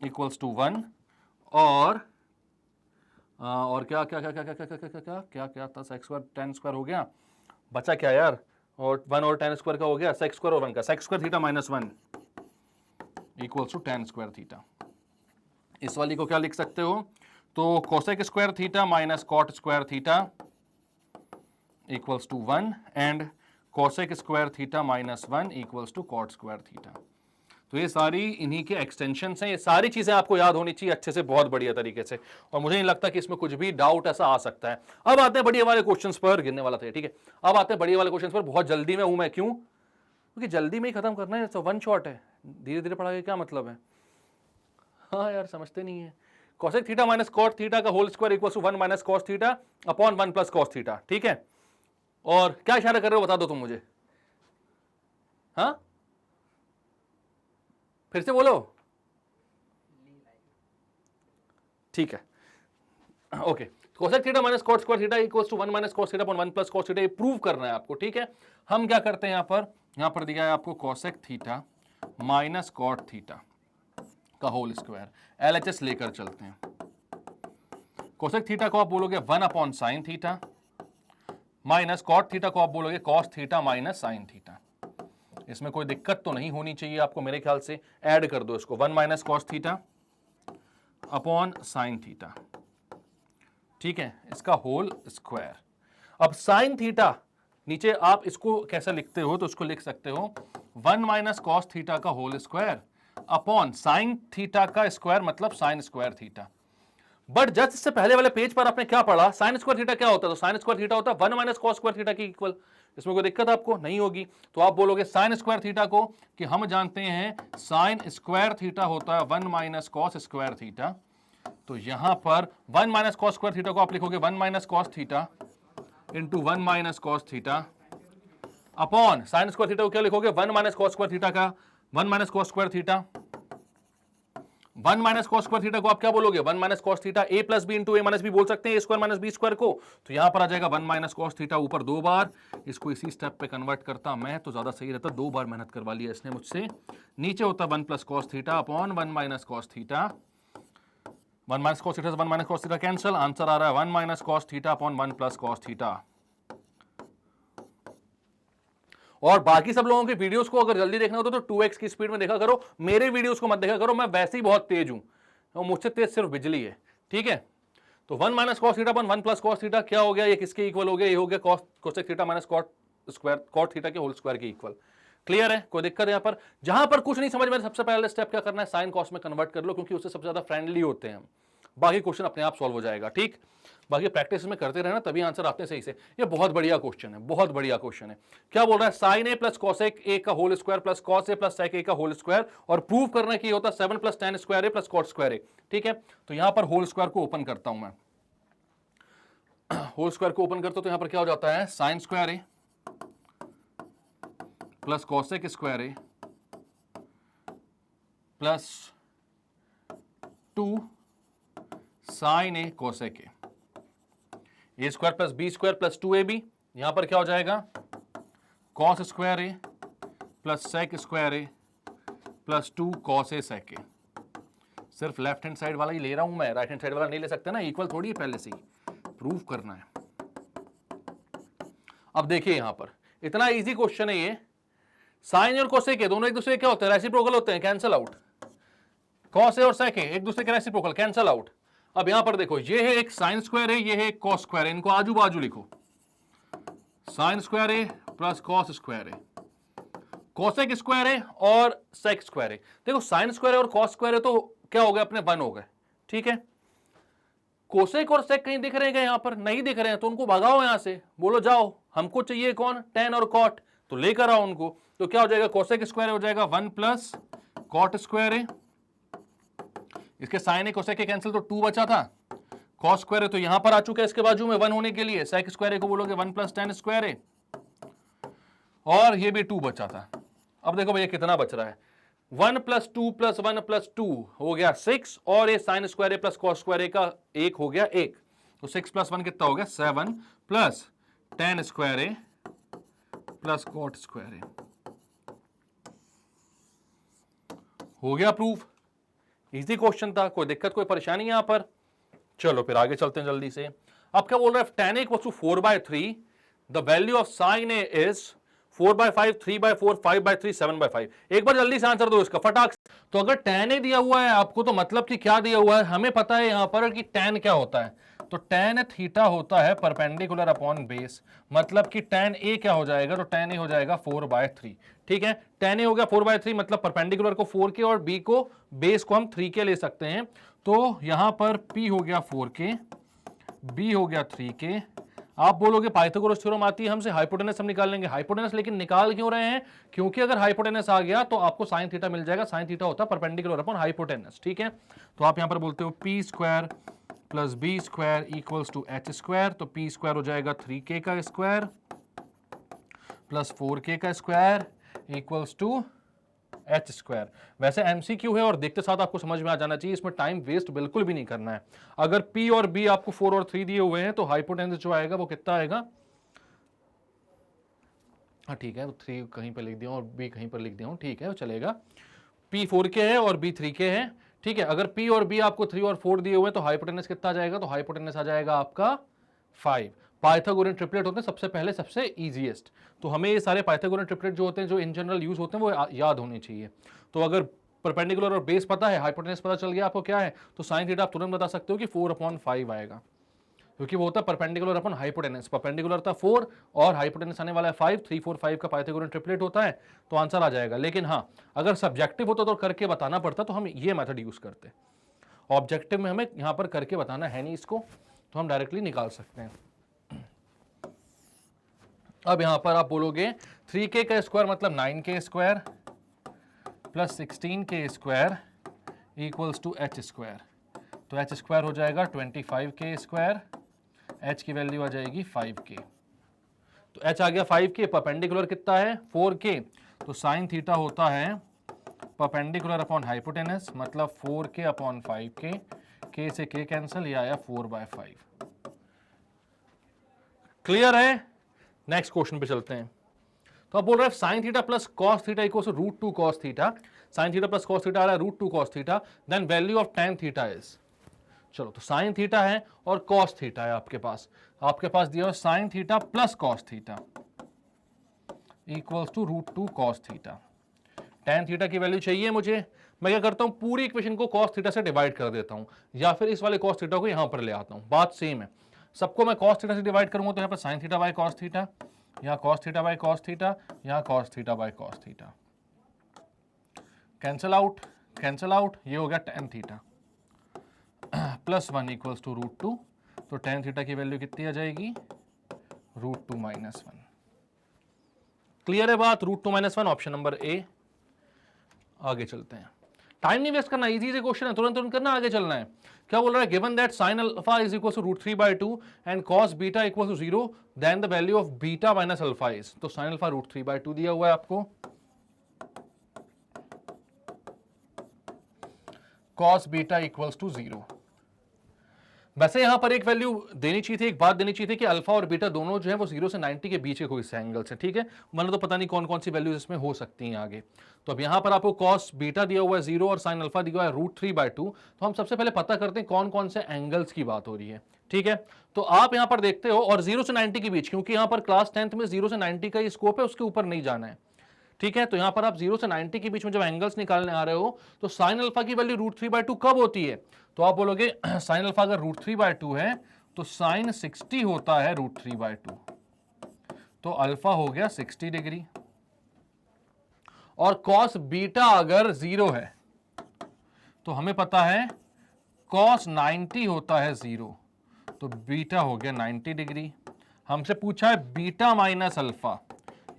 equals to 1, और क्या क्या क्या क्या क्या क्या क्या क्या क्या क्या क्या था, सेक स्क्वायर tan स्क्वायर हो गया, बचा क्या यार, और 1 और tan स्क्वायर का हो गया, सेक स्क्वायर और 1 का, sec square theta minus 1 equals to tan square theta. इस वाली को क्या लिख सकते हो, तो cosec square theta minus cot square theta equals to 1 and cosec square theta minus 1 equals to cot square theta. तो ये सारी इन्हीं के एक्सटेंशन हैं, ये सारी चीजें आपको याद होनी चाहिए अच्छे से, बहुत बढ़िया तरीके से, और मुझे नहीं लगता कि इसमें कुछ भी डाउट ऐसा आ सकता है। अब आते हैं बढ़िया वाले क्वेश्चंस पर, गिरने वाला था ठीक है। अब आते हैं बढ़िया वाले क्वेश्चंस पर, बहुत जल्दी में हूं मैं, क्यों? क्योंकि जल्दी में ही खत्म करना है, तो वन शॉट है, धीरे धीरे पढ़ाई क्या मतलब है? हाँ यार समझते नहीं है। cosec theta minus cot theta का whole square equal to 1 minus cos theta upon 1 plus cos theta, ठीक है। और क्या इशारा कर रहे हो बता दो तुम मुझे, हाँ फिर से बोलो, ठीक है okay. cosec theta minus cot square theta equal to 1 minus cos theta upon 1 plus cos theta, ये प्रूव करना है आपको, ठीक है। हम क्या करते हैं यहाँ पर दिया है आपको cosec theta minus cot theta का होल स्क्वायर, LHS लेकर चलते हैं। कोसेक थीटा को आप बोलोगे 1 upon sine theta minus cot theta को आप बोलोगे cos theta minus sine theta. इसमें कोई दिक्कत तो नहीं होनी चाहिए आपको मेरे ख्याल से। ऐड कर दो इसको, 1 minus cos theta upon sine theta, ठीक है, इसका होल स्क्वायर। अब साइन थीटा नीचे आप इसको कैसा लिखते हो, तो उसको लिख सकते हो 1 माइनस कॉस थीटा का whole square upon sine theta का स्क्वायर, मतलब sine square theta. But just इससे पहले वाले पेज पर आपने क्या पढ़ा, साइन स्क्वायर थीटा क्या होता है? तो साइन स्क्वायर थीटा होता है 1 माइनस कॉस स्क्वायर थीटा की इक्वल। इसमें कोई दिक्कत आपको नहीं होगी, तो आप बोलोगे साइन स्क्वायर थीटा को कि हम जानते हैं साइन स्क्वायर थीटा होता है 1 माइनस कॉस स्क्वायर थीटा। तो यहां पर 1 माइनस कॉस स्क्वायर थीटा को आप लिखोगे 1 minus cos theta into 1 minus cos theta upon sign square theta को क्या लिखोगे 1 माइनस कॉस स्क्वायर थीटा का 1 minus cos square theta. 1 minus cos square theta को आप क्या बोलोगे 1 minus cos theta A plus B into A minus B बोल सकते हैं, ए स्क्वायर माइनस बी स्क्वायर को। तो यहां पर आ जाएगा 1 माइनस कॉस थीटा ऊपर 2 बार, इसको इसी स्टेप पे कन्वर्ट करता मैं तो ज्यादा सही रहता, 2 बार मेहनत करवा लिया इसने मुझसे। नीचे होता 1 plus cos theta upon 1 minus cos theta. 1 minus cos theta से 1 minus cos theta cancel, answer आ रहा है 1 minus cos theta upon 1 plus cos theta. और बाकी सब लोगों के वीडियोस को अगर जल्दी देखना हो तो 2x की स्पीड में देखा करो, मेरे वीडियोस को मत देखा करो, मैं वैसे ही बहुत तेज हूं, और मुझसे तेज सिर्फ बिजली है, ठीक है। तो 1 minus cos theta upon 1 plus cos theta क्या हो गया, ये किसके इक्वल हो गया, ये हो गया cosec theta minus cot square cot theta के होल स्क्वायर के इक्वल। क्लियर है, कोई दिक्कत है यहाँ पर? जहां पर कुछ नहीं समझ में, सबसे पहले स्टेप क्या करना है, साइन कॉस में कन्वर्ट कर लो, क्योंकि उससे सबसे ज्यादा फ्रेंडली होते हैं हम, बाकी क्वेश्चन अपने आप सॉल्व हो जाएगा, ठीक। बाकी प्रैक्टिस में करते रहना, तभी आंसर आते हैं सही से। ये बहुत बढ़िया क्वेश्चन है, बहुत बढ़िया क्वेश्चन है। क्या बोल रहा है, sine A plus cosec A का whole square plus cos A plus sec A का होल स्क्वायर, और प्रूव करना कि होता है 7 plus tan square A plus cot square ए, ठीक है। तो यहां पर होल स्क्वायर को ओपन करता हूं मैं, होल स्क्वायर को ओपन करता हूं तो यहां पर क्या हो जाता है, sine square A plus cosec square A plus 2 sine A cosec A square plus B square plus 2ab। यहां पर क्या हो जाएगा, cos square A plus sec square A plus 2 cos A sec A. सिर्फ लेफ्ट हैंड साइड वाला ही ले रहा हूं मैं, राइट हैंड साइड वाला नहीं ले सकते ना, इक्वल थोड़ी है, पहले से ही प्रूव करना है। अब देखिए यहां पर इतना इजी क्वेश्चन है ये, साइन और कोसेक ए दोनों एक दूसरे के क्या होते हैं, रेसिप्रोकल होते हैं, कैंसिल आउट। कॉस ए और सेक ए एक दूसरे के रेसिप्रोकल, कैंसिल आउट। अब यहां पर देखो, ये है एक साइन स्क्वायर है, ये है एक कॉस स्क्वायर है, इनको आजू बाजू लिखो, साइन स्क्वायर है प्लस कॉस स्क्वायर है, कोसेक स्क्वायर है और सेक स्क्वायर है। देखो साइन स्क्वायर है और कॉस स्क्वायर है तो क्या हो गए, अपने 1 हो गए, ठीक है। कोसेक और सेक कहीं दिख रहे हैं, यहां पर नहीं दिख रहे हैं, तो उनको भगाओ यहां से, बोलो जाओ, हमको चाहिए कौन, tan और cot, तो लेकर आओ उनको। तो क्या हो जाएगा, कोसेक स्क्वायर हो जाएगा 1 प्लस कॉट स्क्वायर है, इसके साइन है कोसेक के कैंसिल, तो 2 बचा था, कॉस स्क्वायर है तो यहां पर आ चुका है इसके बाजू में 1 होने के लिए, सेक स्क्वायर को बोलोगे 1 प्लस tan स्क्वायर है, और ये भी 2 बचा था। अब देखो भैया कितना बच रहा है, 1 प्लस 2 प्लस 1 प्लस 2 हो गया 6, और ये sine square plus cos square का 1 हो गया 1, तो 6 प्लस 1 कितना हो गया, 7 plus tan square plus cot square हो गया प्रूफ। इजी क्वेश्चन था, कोई दिक्कत कोई परेशानी यहां पर? चलो फिर आगे चलते हैं जल्दी से। अब क्या बोल रहा है, tan a equals to 4/3, the value of sine A is 4/5, 3/4, 5/3, 7/5। एक बार जल्दी से आंसर दो इसका फटाक। तो अगर tan a दिया हुआ है आपको, तो मतलब कि क्या दिया हुआ है, हमें पता है यहां पर कि tan क्या होता है, तो tan थीटा होता है परपेंडिकुलर अपॉन बेस, मतलब कि tan a क्या हो जाएगा, तो tan a हो जाएगा 4/3। ठीक है, tan a हो गया 4/3, मतलब परपेंडिकुलर को 4k और b को बेस को हम 3k ले सकते हैं। तो यहां पर p हो गया 4k, b हो गया 3k। आप बोलोगे पाइथागोरस थ्योरम आती है हमसे, हाइपोटेनस हम निकाल लेंगे। हाइपोटेनस लेकिन निकाल क्यों रहे हैं, क्योंकि अगर हाइपोटेनस आ गया तो आपको साइन थीटा मिल जाएगा। साइन थीटा होता है परपेंडिकुलर अपॉन हाइपोटेनस। ठीक है, तो आप यहां पर बोलते हो p square plus B square equals to H square. तो p स्क्वायर हो जाएगा 3k का स्क्वायर प्लस 4k का square equals to H square. वैसे एमसीक्यू है और देखते साथ आपको समझ में आ जाना चाहिए, इसमें टाइम वेस्ट बिल्कुल भी नहीं करना है। अगर p और b आपको 4 और 3 दिए हुए हैं तो हाइपोटेनस जो आएगा वो कितना आएगा, हाँ ठीक है, 3 कहीं पर लिख दिया और b कहीं पर लिख दिया हूं, ठीक है वो चलेगा। p 4k है और b 3k है। ठीक है, अगर p और b आपको 3 और 4 दिए हुए हैं तो हाइपोटेनस कितना आ जाएगा, तो हाइपोटेनस आ जाएगा आपका 5। पाइथागोरियन ट्रिपलेट होते हैं सबसे पहले सबसे इजीएस्ट, तो हमें ये सारे पाइथागोरियन ट्रिपलेट जो होते हैं, जो इन जनरल यूज होते हैं, वो याद होने चाहिए। तो अगर परपेंडिकुलर और बेस पता है, हाइपोटेनस पता चल गया आपको क्या है, तो साइन थीटा आप तुरंत बता सकते हो कि 4/5 आएगा, क्योंकि वो होता है परपेंडिकुलर अपन हाइपोटेनस। परपेंडिकुलर था 4 और हाइपोटेनस आने वाला है 5, 3 4 5 का पाइथागोरियन ट्रिपलेट होता है, तो आंसर आ जाएगा। लेकिन हाँ, अगर सब्जेक्टिव होता तो करके बताना पड़ता, तो हम ये मेथड यूज करते। ऑब्जेक्टिव में हमें यहां पर करके बताना है नहीं इसको, तो हम डायरेक्टली निकाल सकते हैं। अब यहां पर आप बोलोगे 3k का स्क्वायर मतलब 9k square plus 16k square equals to H square. तो एच स्क्वायर हो जाएगा 25k स्क्वायर, एच की वैल्यू आ जाएगी 5k। तो एच आ गया 5k, परपेंडिकुलर कितना है 4k, तो साइन थीटा होता है परपेंडिकुलर अपॉन हाइपोटेनस, मतलब 4k अपॉन 5k, k से k कैंसिल, ये आया 4/5। क्लियर है, नेक्स्ट क्वेश्चन पे चलते हैं। तो आप बोल रहे हैं sine theta plus cos theta equals to root 2 cos theta. Sine theta plus cos theta आ रहा है root 2 cos theta, then value of tan theta is, चलो तो साइन थीटा है और कॉस थीटा है आपके पास दिया हुआ sine theta plus cos theta equals to root 2 cos theta. tan theta की वैल्यू चाहिए मुझे, मैं क्या करता हूं पूरी इक्वेशन को cos थीटा से डिवाइड कर देता हूं, या फिर इस वाले cos थीटा को यहां पर ले आता हूं, बात सेम है। सबको मैं cos थीटा से डिवाइड करूंगा तो यहां पर sin theta by cos theta, यहां cos theta by cos theta, यहां cos theta by cos theta, cancel out, ये हो गया tan theta plus 1 equals to root 2। तो tan थीटा की वैल्यू कितनी आ जाएगी, रूट 2 माइनस 1। क्लियर है बात, root 2 minus 1 option number A. आगे चलते हैं, टाइम नहीं वेस्ट करना, इजी से क्वेश्चन है, तुरंत करना, आगे चलना है। क्या बोल रहा है, given that sine alpha is equal to root 3/2 and cos beta equal to 0, then the value of beta minus alpha is. तो साइन अल्फा रूट 3/2 दिया हुआ है आपको, कॉस बीटा इक्वल्स टू 0। वैसे यहां पर एक वैल्यू देनी चाहिए थी, एक बात देनी चाहिए थी कि अल्फा और बीटा दोनों जो है वो 0 से 90 के बीच के कोई से एंगल से, ठीक है, मतलब तो पता नहीं कौन कौन सी वैल्यूज इसमें हो सकती हैं आगे। तो अब यहां पर आपको कॉस बीटा दिया हुआ है 0 और साइन अल्फा दिया हुआ है रूट 3/2। तो हम सबसे पहले पता करते हैं कौन कौन से एंगल्स की बात हो रही है, ठीक है। तो आप यहां पर देखते हो, और 0 से 90 के बीच, क्योंकि यहां पर क्लास 10th में 0 से 90 का स्कोप है, उसके ऊपर नहीं जाना है, ठीक है। तो यहां पर आप 0 से 90 के बीच में जब एंगल्स निकालने आ रहे हो, तो साइन अल्फा की वैल्यू रूट 3/2 कब होती है, तो आप बोलोगे साइन अल्फा अगर रूट 3/2 है तो साइन 60 होता है रूट 3/2, तो अल्फा हो गया 60 डिग्री। और कॉस बीटा अगर 0 है तो हमें पता है कॉस 90 होता है 0, तो बीटा हो गया 90 डिग्री। हमसे पूछा है बीटा माइनस अल्फा,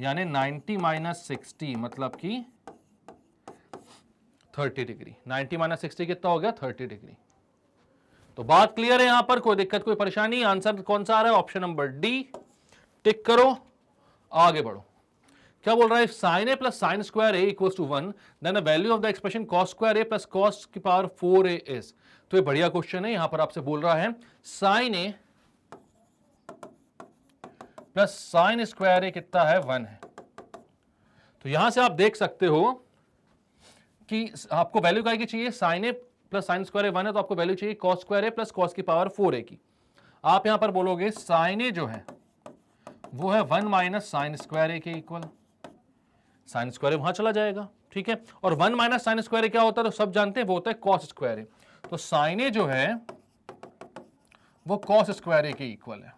यानी 90 माइनस 60 मतलब कि 30 डिग्री। 90 माइनस 60 कितना हो गया, 30 डिग्री। तो बात क्लियर है, यहां पर कोई दिक्कत कोई परेशानी। आंसर कौन सा आ रहा है, ऑप्शन नंबर डी, टिक करो, आगे बढ़ो। क्या बोल रहा है, sine A plus sine square A equals to 1, then the value of the expression cos square A plus cos की पावर 4a इज। तो ये बढ़िया क्वेश्चन है, यहां पर आपसे बोल रहा है sine A plus sine square ए कितना है, 1 है। तो यहां से आप देख सकते हो कि आपको वैल्यू क्या की चाहिए, sign A plus sine square ए 1 है, तो आपको वैल्यू चाहिए cos square A plus cos की पावर 4a की। आप यहां पर बोलोगे साइन ए जो है वो है 1 माइनस साइन स्क्वायर ए के इक्वल, साइन स्क्वायर ए वहां चला जाएगा, ठीक है। और 1 माइनस साइन स्क्वायर ए क्या होता है, तो सब जानते हैं वो होता है कॉस स्क्वायर ए। तो साइन ए जो है वो कॉस स्क्वायर ए के इक्वल है।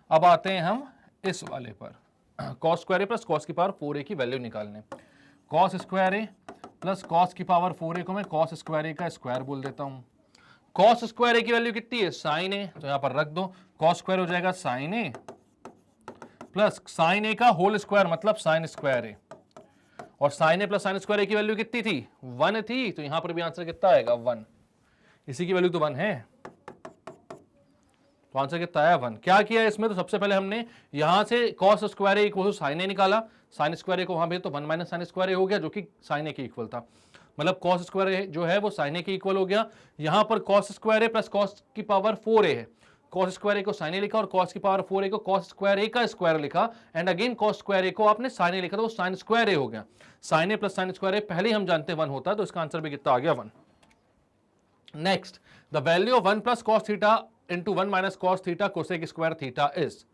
अब आते हैं हम इस वाले पर, cos square A plus cos की पावर 4a की वैल्यू निकालने। Cos square A plus cos की पावर 4a को मैं कॉस स्क्वायर ए का स्क्वायर बोल देता हूं। कॉस स्क्वायर ए की वैल्यू कितनी है, साइन ए, तो यहां पर रख दो, कॉस स्क्वायर हो जाएगा साइन ए प्लस साइन ए का होल स्क्वायर मतलब साइन स्क्वायर ए, और sign A plus sine square ए की वैल्यू कितनी थी, 1 थी, तो यहां पर भी आंसर कितना आएगा 1, इसी की वैल्यू तो 1 है, तो आंसर कितना आया 1। क्या किया इसमें, तो सबसे पहले हमने यहां से cos square A equal to sine A निकाला, साइन स्क्वायर ए को वहां भेज तो 1 माइनस साइन स्क्वायर ए हो गया जो कि साइन ए के इक्वल था, मतलब कॉस स्क्वायर ए जो है वो साइन ए के इक्वल हो गया। यहां पर cos square A plus cos की पावर 4a है, कॉस स्क्वायर ए को साइन ए लिखा और कॉस की पावर 4a को कॉस स्क्वायर ए का स्क्वायर लिखा, एंड अगेन कॉस स्क्वायर ए को आपने साइन ए लिखा तो वो साइन स्क्वायर ए हो गया। Sign A plus sine square ए पहले ही हम जानते हैं 1 होता है, तो इसका आंसर भी कितना आ गया 1। Next, the value of 1 plus cos theta into 1 minus cos theta cosec square theta is,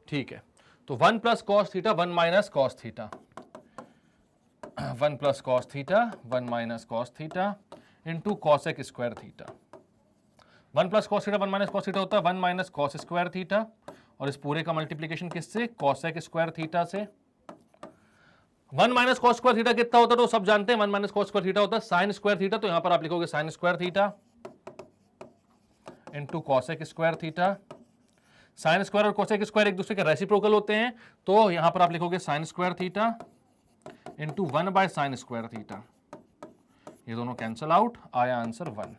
ठीक है, तो 1 plus cos theta 1 minus cos theta, 1 plus cos theta 1 minus cos theta into cosec square theta. 1 plus cos theta 1 minus cos theta होता है 1 minus cos square theta, और इस पूरे का multiplication किससे, कॉसेक स्क्वायर थीटा से। 1 माइनस कॉस स्क्वायर थीटा कितना होता है तो सब जानते हैं, 1 माइनस कॉस स्क्वायर थीटा होता है साइन स्क्वायर थीटा, तो यहां पर आप लिखोगे sign square theta into cosec square theta. Sine square और कॉसेक स्क्वायर एक दूसरे के रेसिप्रोकल होते हैं, तो यहां पर आप लिखोगे sign square theta into 1 by sine square theta, ये दोनों कैंसल आउट, आया आंसर 1।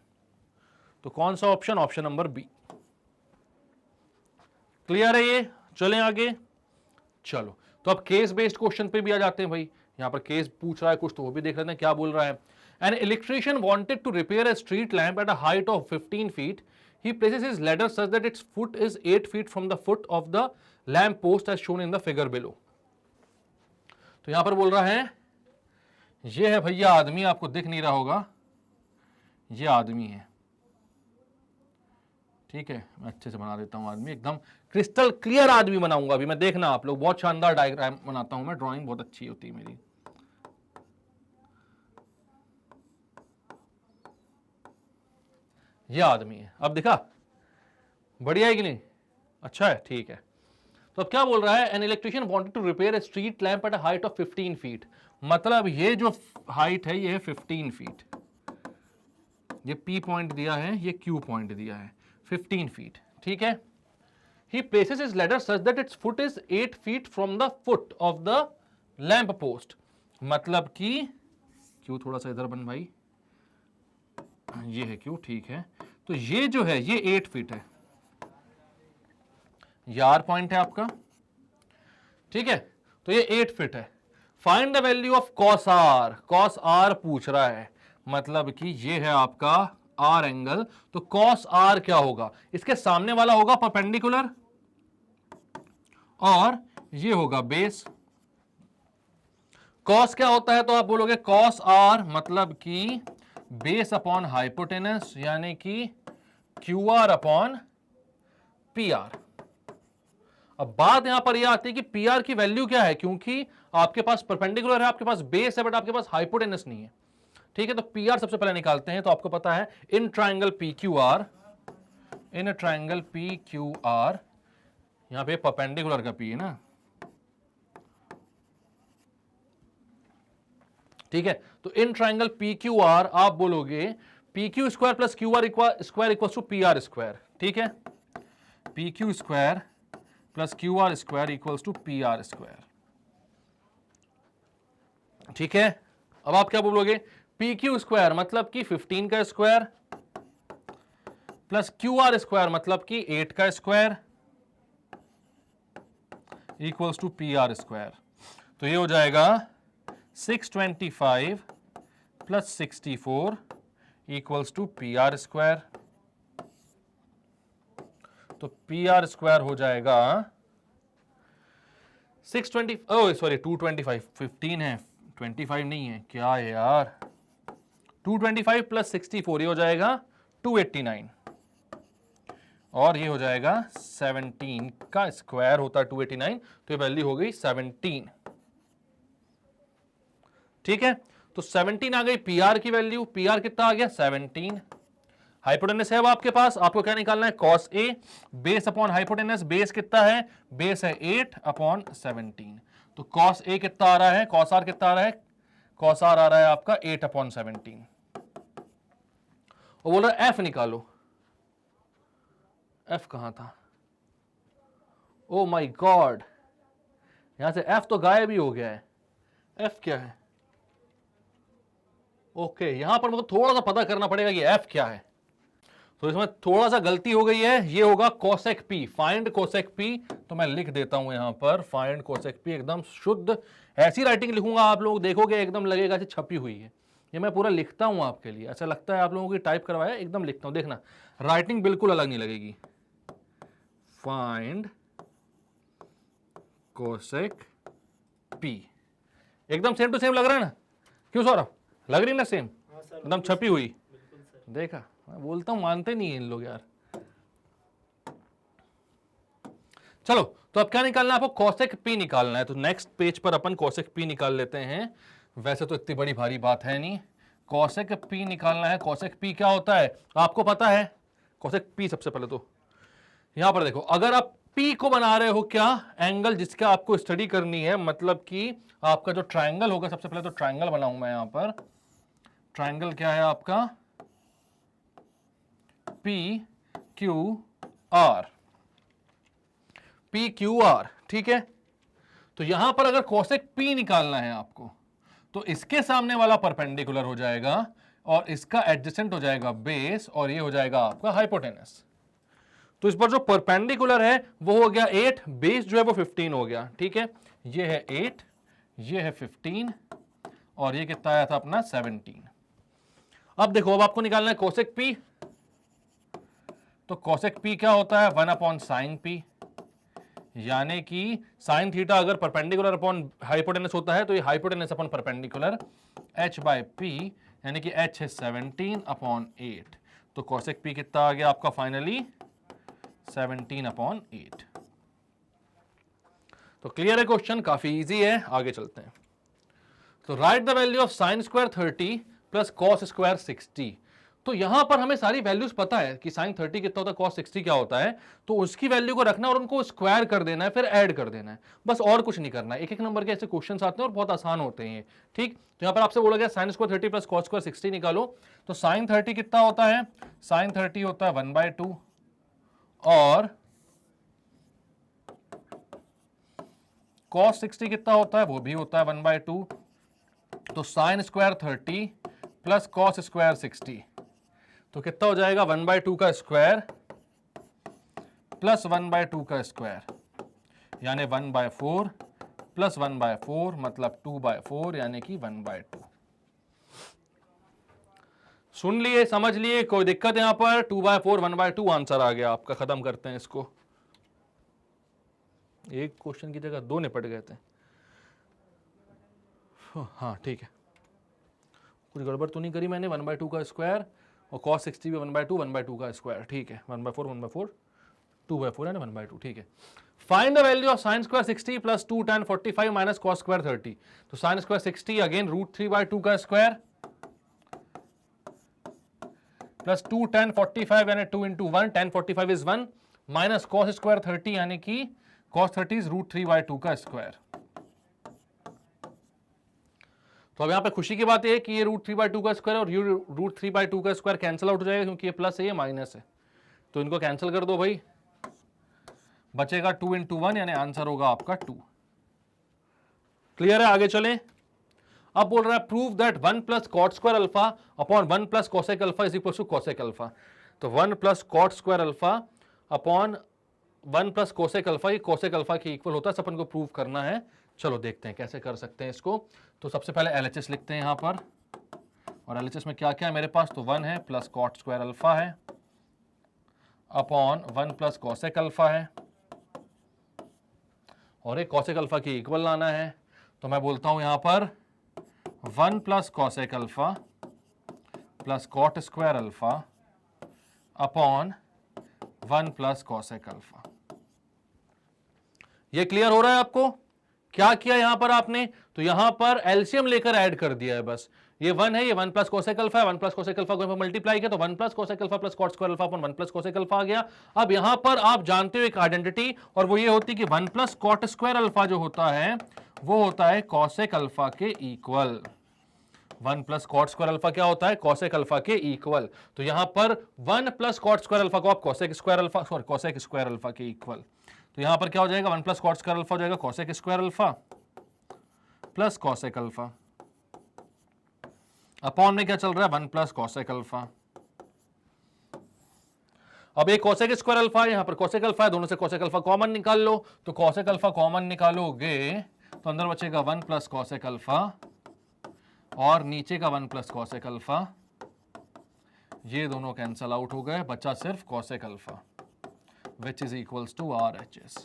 तो कौन सा option, option number B. Clear है ये, चलें आगे। चलो, तो अब केस बेस्ड क्वेश्चन पे भी आ जाते हैं भाई, यहां पर केस पूछ रहा है कुछ तो वो भी देख लेते हैं क्या बोल रहा है। An electrician wanted to repair a street lamp at a height of 15 feet, he places his ladder such that its foot is 8 feet from the foot of the lamp post as shown in the figure below। तो यहां पर बोल रहा है ये है भैया आदमी, आपको दिख नहीं रहा होगा, ये आदमी है, ठीक है, मैं अच्छे से बना देता हूं आदमी, एकदम क्रिस्टल क्लियर आदमी बनाऊंगा अभी मैं, देखना आप लोग, बहुत शानदार डायग्राम बनाता हूं मैं, ड्राइंग बहुत अच्छी होती है मेरी। ये आदमी है, अब दिखा, बढ़िया है कि नहीं, अच्छा है, ठीक है। तो अब क्या बोल रहा है, an electrician wanted to repair a street lamp at a height of 15 feet, मतलब ये जो हाइट है ये है 15 फीट, ये P पॉइंट दिया है, ये Q पॉइंट दिया है, 15 फीट, ठीक है। He places his ladder such that its foot is 8 feet from the foot of the lamp post, मतलब कि Q थोड़ा सा इधर बन भाई, ये है Q, ठीक है, तो ये जो है ये 8 फीट है, ये R पॉइंट है आपका, ठीक है, तो ये 8 फीट है। Find the value of cos R, cos R पूछ रहा है, मतलब कि ये है आपका R एंगल, तो कॉस R क्या होगा, इसके सामने वाला होगा परपेंडिकुलर और ये होगा बेस। कॉस क्या होता है, तो आप बोलोगे कॉस R मतलब कि बेस अपॉन हाइपोटेनस, यानी कि QR अपॉन PR। अब बात यहां पर यह आती है कि PR की वैल्यू क्या है, क्योंकि आपके पास परपेंडिकुलर है, आपके पास बेस है, बट आपके पास हाइपोटेनस नहीं है, ठीक है, तो PR सबसे पहले निकालते हैं। तो आपको पता है in triangle PQR, in triangle PQR, यहां पे परपेंडिकुलर का P है ना, ठीक है, तो इन ट्राइंगल PQR आप बोलोगे PQ square plus QR square equal to PR square, ठीक है, PQ square plus QR square equals to PR square, ठीक है। अब आप क्या बोलोगे, PQ स्क्वायर मतलब कि 15 का स्क्वायर प्लस QR स्क्वायर मतलब कि 8 का square equals to PR square, तो ये हो जाएगा 625 plus 64 equals to PR square, तो PR स्क्वायर हो जाएगा 225, 15 है, 25 नहीं है, क्या है यार, 225 प्लस 64 ये हो जाएगा 289, और ये हो जाएगा 17 का स्क्वायर होता है 289, तो ये वैल्यू हो गई 17, ठीक है। तो 17 आ गई PR की वैल्यू, PR कितना आ गया 17, हाइपोटेनस है अब आपके पास, आपको क्या निकालना है, cos A base upon hypotenuse, base कितना है, बेस है 8 अपॉन 17। तो कॉस ए कितना आ रहा है, कॉस आर कितना आ रहा है, कॉस आर आ रहा है आपका 8 अपॉन 17। और बोल रहा है एफ निकालो, एफ कहां था, ओ माय गॉड, यहां से एफ तो गायब ही हो गया है, एफ क्या है, ओके यहां पर मुझे थोड़ा सा पता करना पड़ेगा कि एफ क्या है। तो इसमें थोड़ा सा गलती हो गई है, ये होगा cosec P, find cosec P. तो मैं लिख देता हूं यहां पर फाइंड कोसेक पी, एकदम शुद्ध ऐसी राइटिंग लिखूंगा, आप लोग देखोगे एकदम लगेगा कि छपी हुई है। ये मैं पूरा लिखता हूं आपके लिए, ऐसा लगता है आप लोगों की टाइप करवाया, एकदम लिखता हूं, देखना राइटिंग बिल्कुल अलग नहीं लगेगी। फाइंड कोसेक पी, एकदम सेम टू सेम लग रहा है ना, क्यों सौरभ, लग रही ना सेम, एकदम छपी हुई, देखा, मैं बोलता हूं मानते नहीं है इन लोग यार। चलो तो अब क्या निकालना है आपको, कोसेक पी निकालना है। तो नेक्स्ट पेज पर अपन कोसेक पी निकाल लेते हैं, वैसे तो इतनी बड़ी भारी बात है नहीं, कोसेक पी निकालना है। कोसेक पी क्या होता है आपको पता है, कोसेक पी सबसे पहले तो यहां पर देखो, अगर आप पी को बना रहे हो क्या, एंगल जिसका आपको स्टडी करनी है, मतलब कि आपका जो ट्रायंगल होगा, सबसे पहले तो ट्रायंगल बनाऊं मैं यहां पर, ट्रायंगल क्या है आपका, P Q R, P Q R, ठीक है। तो यहां पर अगर कोसेक पी निकालना है आपको, तो इसके सामने वाला परपेंडिकुलर हो जाएगा और इसका एडजेसेंट हो जाएगा बेस, और ये हो जाएगा आपका हाइपोटेनस। तो इस पर जो परपेंडिकुलर है वो हो गया 8, बेस जो है वो 15 हो गया, ठीक है। ये है 8, ये है 15, और ये कितना आया था अपना 17। अब देखो, अब आपको निकालना है कोसेक पी। तो कोसेक पी क्या होता है, 1 अपॉन साइन पी, यानी कि साइन थीटा अगर परपेंडिकुलर अपॉन हाइपोटेनस होता है तो ये hypotenuse upon perpendicular, h by P, यानी कि h है 17 अपॉन 8। तो कोसेक पी कितना आ गया आपका फाइनली 17 अपॉन 8। तो क्लियर है क्वेश्चन, काफी इजी है, आगे चलते हैं। तो right the value of sine square 30 plus cos square 60। तो यहां पर हमें सारी वैल्यूज पता है कि साइन 30 कितना होता है, कॉस 60 क्या होता है, तो उसकी वैल्यू को रखना और उनको स्क्वायर कर देना है, फिर ऐड कर देना है, बस और कुछ नहीं करना है। एक एक नंबर के ऐसे क्वेश्चंस आते हैं और बहुत आसान होते हैं, ठीक। तो यहां पर आपसे बोला गया sine square 30 plus cos square 60 निकालो। तो साइन 30 कितना होता है, साइन 30 होता है 1/2, और cos 60 कितना होता है, वो भी होता है 1/2। तो sine square 30 plus cos square 60, तो कितना हो जाएगा 1/2 का स्क्वायर प्लस 1/2 का स्क्वायर, यानी 1/4 प्लस 1/4 मतलब 2/4, यानी कि 1/2। सुन लिए, समझ लिए, कोई दिक्कत यहां पर, 2/4 1/2 आंसर आ गया आपका। खत्म करते हैं इसको, एक क्वेश्चन की जगह 2 निपट गए थे। हाँ ठीक है, कुछ गड़बड़ तो नहीं करी मैंने, 1/2 का स्क्वायर और cos 60 भी 1/2 का स्क्वायर, ठीक है, 1/4 1/4 2/4 यानी 1/2, ठीक है। Find the value of sine square 60 plus 2 tan 45 minus cos square 30। तो साइन स्क्वायर 60 अगेन √3/2 का स्क्वायर प्लस 2 tan 45 यानी 2 into 1, tan 45 is 1, minus cos square 30 यानी कि cos 30 is √3/2 का स्क्वायर। तो अब यहां पे खुशी की बात यह है कि ये √3/2 का स्क्वायर और ये √3/2 का स्क्वायर कैंसिल आउट हो जाएगा, क्योंकि ये प्लस है ये माइनस है, तो इनको कैंसिल कर दो भाई, बचेगा 2 into 1, यानी आंसर होगा आपका 2। क्लियर है, आगे चलें। अब बोल रहा है prove that 1 plus cot square alpha upon 1 plus cosec alpha is equal to cosec alpha. तो 1 plus cot square alpha upon 1 plus cosec alpha, ये कोसेक अल्फा के इक्वल होता है, अपन को प्रूव करना है। चलो देखते हैं कैसे कर सकते हैं इसको। तो सबसे पहले LHS लिखते हैं यहां पर, और LHS में क्या क्या है मेरे पास, तो 1 है प्लस कॉट स्क्वायर अल्फा है अपॉन 1 प्लस कोसेक अल्फा है, और एक कोसेक अल्फा की इक्वल लाना है। तो मैं बोलता हूं यहां पर 1 plus cosec alpha plus cot square alpha upon 1 plus cosec alpha. ये क्लियर हो रहा है आपको? क्या किया यहां पर आपने, तो यहां पर एलसीएम लेकर ऐड कर दिया है बस। ये 1 है, ये 1 प्लस कोसेक अल्फा है, 1 प्लस कोसेक अल्फा को मल्टीप्लाई किया तो 1 plus cosec alpha plus cot square alpha अपन 1 प्लस कोसेक अल्फा आ गया। अब यहां पर आप जानते हो एक आइडेंटिटी, और वो ये होती है कि 1 प्लस कॉट स्क्वायर अल्फा जो होता है वो होता है कोसेक अल्फा के equal. 1 plus cot square alpha क्या होता है? कोसेक अल्फा के इक्वल। तो यहां पर 1 प्लस कॉट स्क्वायर अल्फा को आप cosec square alpha, sorry cosec square alpha के इक्वल। तो यहां पर क्या हो जाएगा? 1 प्लस कॉट स्क्वायर अल्फा हो जाएगा cosec square alpha plus cosec alpha, upon में क्या चल रहा है? 1 प्लस कोसेक अल्फा। अब एक कोसेक स्क्वायर अल्फा है, यहां पर कोसेक अल्फा है, दोनों से कोसेक अल्फा कॉमन निकाल लो। तो कोसेक अल्फा कॉमन निकालोगे तो अंदर बचेगा 1 प्लस कोसेक अल्फा और नीचे का 1 प्लस कोसेक अल्फा, ये दोनों कैंसल आउट हो गए, बचा सिर्फ cosec alpha which is equals to RHS।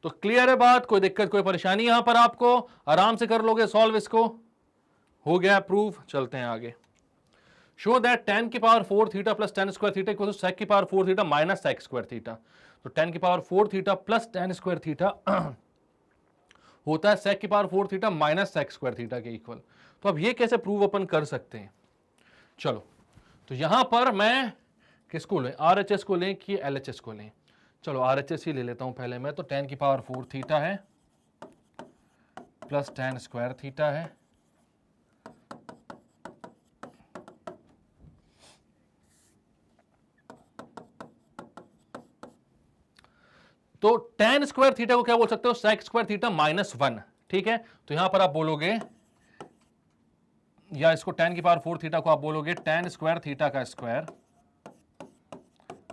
तो क्लियर है बात? कोई दिक्कत कोई परेशानी यहां पर? आपको आराम से कर लोगे सॉल्व इसको, हो गया प्रूफ। चलते हैं आगे। शो दैट tan की power 4 theta plus tan square theta equal to sec की power 4 theta minus sec square theta. तो tan की power 4 theta plus tan square theta होता है sec की power 4 theta minus sec square theta के equal. तो अब ये कैसे प्रूव अपन कर सकते हैं? चलो, तो यहां पर मैं किसको लें? RHS को लें कि LHS को लें? चलो RHS ही ले लेता हूं पहले मैं। तो tan की पावर 4 थीटा है प्लस tan स्क्वायर थीटा है तो tan स्क्वायर थीटा को क्या बोल सकते हो? sec square theta minus 1। ठीक है, तो यहां पर आप बोलोगे, या इसको tan की पावर 4 थीटा को आप बोलोगे tan स्क्वायर थीटा का square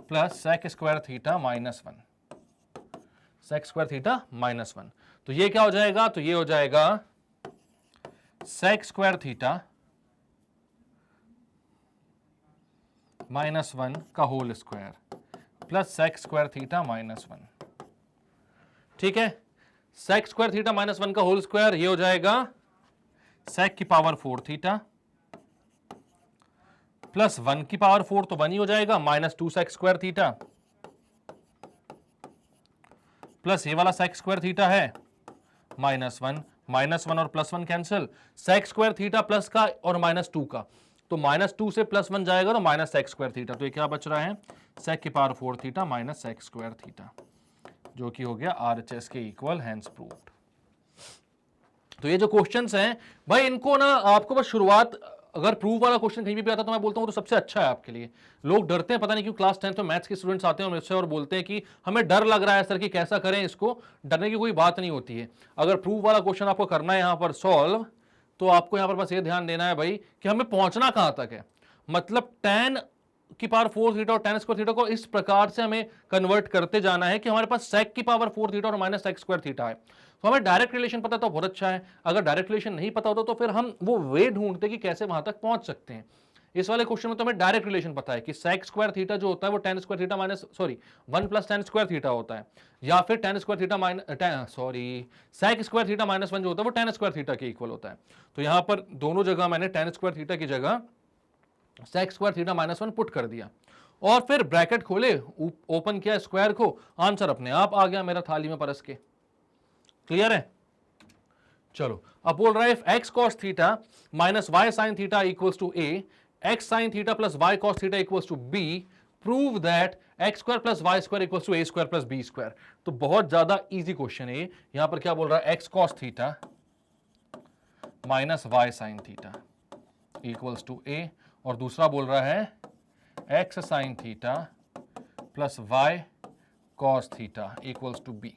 plus sec square theta minus 1, sec square theta minus 1। तो ये क्या हो जाएगा? तो ये हो जाएगा sec स्क्वायर थीटा माइनस 1 का whole square plus sec square theta minus 1। ठीक है, sec स्क्वायर थीटा माइनस 1 का होल स्क्वायर, ये हो जाएगा sec की पावर 4 थीटा प्लस 1 की पावर 4 तो 1 ही हो जाएगा, minus 2 sec square theta plus ये वाला sec स्क्वायर थीटा है माइनस 1 और plus 1 cancel, sec square theta plus का और माइनस 2 का, तो माइनस 2 से प्लस 1 जाएगा तो माइनस sec स्क्वायर थीटा। तो ये क्या बच रहा है? sec की power 4 theta minus sec square theta, जो कि हो गया RHS के इक्वल, हैंस प्रूव्ड। तो ये जो क्वेश्चंस हैं भाई, इनको ना आपको बस शुरुआत, अगर प्रूव वाला क्वेश्चन कहीं भी आता तो मैं बोलता हूं तो सबसे अच्छा है आपके लिए। लोग डरते हैं, पता नहीं क्यों, क्लास 10 में मैथ्स के स्टूडेंट्स आते हैं मुझसे और बोलते हैं कि हमें डर लग रहा है सर कि कैसा करें इसको। डरने की कोई बात नहीं होती है। अगर प्रूव वाला क्वेश्चन आपको करना है यहां पर सॉल्व, तो आपको यहां पर बस ये ध्यान देना है भाई कि हमें पहुंचना कहां तक है। मतलब tan की पावर 4 थीटा और tan स्क्वायर थीटा को इस प्रकार से हमें कन्वर्ट करते जाना है कि हमारे पास sec की पावर 4 थीटा और माइनस sec स्क्वायर थीटा है। तो हमें डायरेक्ट रिलेशन पता तो बहुत अच्छा है, अगर डायरेक्ट रिलेशन नहीं पता होता तो फिर हम वो वे ढूंढते कि कैसे वहां तक पहुंच सकते हैं। इस वाले क्वेश्चन में तो हमें डायरेक्ट रिलेशन पता है कि sec स्क्वायर थीटा जो होता है वो tan square theta minus 1 plus tan square theta होता है, या फिर tan square theta sec square theta minus 1 जो होता है वो tan स्क्वायर थीटा के इक्वल होता है। तो यहां पर दोनों जगह मैंने tan स्क्वायर थीटा की जगह sec square theta minus 1 put कर दिया और फिर ब्रैकेट खोले, ओपन किया स्क्वायर को, आंसर अपने आप आ गया मेरा थाली में परस के। क्लियर है? चलो, अब बोल रहा है if x cos theta minus y sin theta equals to a, x sin theta plus y cos theta equals to b, prove that x square plus y square equals to a square plus b square. तो बहुत ज्यादा easy question है। यहां पर क्या बोल रहा है? x cos theta minus y sin theta equals to a, और दूसरा बोल रहा है x sin theta plus y cos theta equals to b।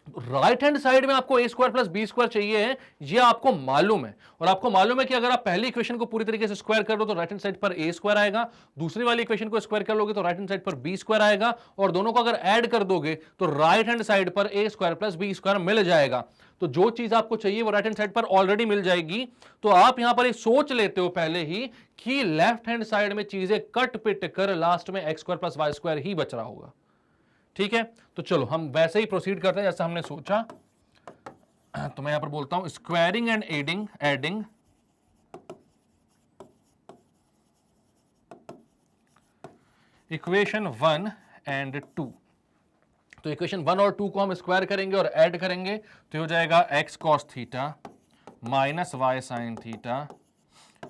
Right hand side में आपको a square plus b square चाहिए है, ये आपको मालूम है। और आपको मालूम है कि अगर आप पहली इक्वेशन को पूरी तरीके से स्क्वायर कर दो तो राइट हैंड साइड पर a स्क्वायर आएगा, दूसरी वाली इक्वेशन को स्क्वायर कर लोगे तो राइट हैंड साइड पर b स्क्वायर आएगा, और दोनों को अगर ऐड कर दोगे तो राइट हैंड साइड पर a square plus b square मिल जाएगा। तो जो चीज आपको चाहिए वो राइट हैंड साइड पर ऑलरेडी मिल जाएगी। तो आप यहां पर सोच लेते हो पहले ही कि लेफ्ट हैंड साइड में चीजें कट पिट कर लास्ट में x square plus y square ही बच रहा होगा। ठीक है, तो चलो हम वैसे ही प्रोसीड करते हैं जैसा हमने सोचा। तो मैं यहां पर बोलता हूं squaring and adding equation 1 and 2। तो इक्वेशन 1 और 2 को हम स्क्वायर करेंगे और ऐड करेंगे तो हो जाएगा x cos theta minus y sine theta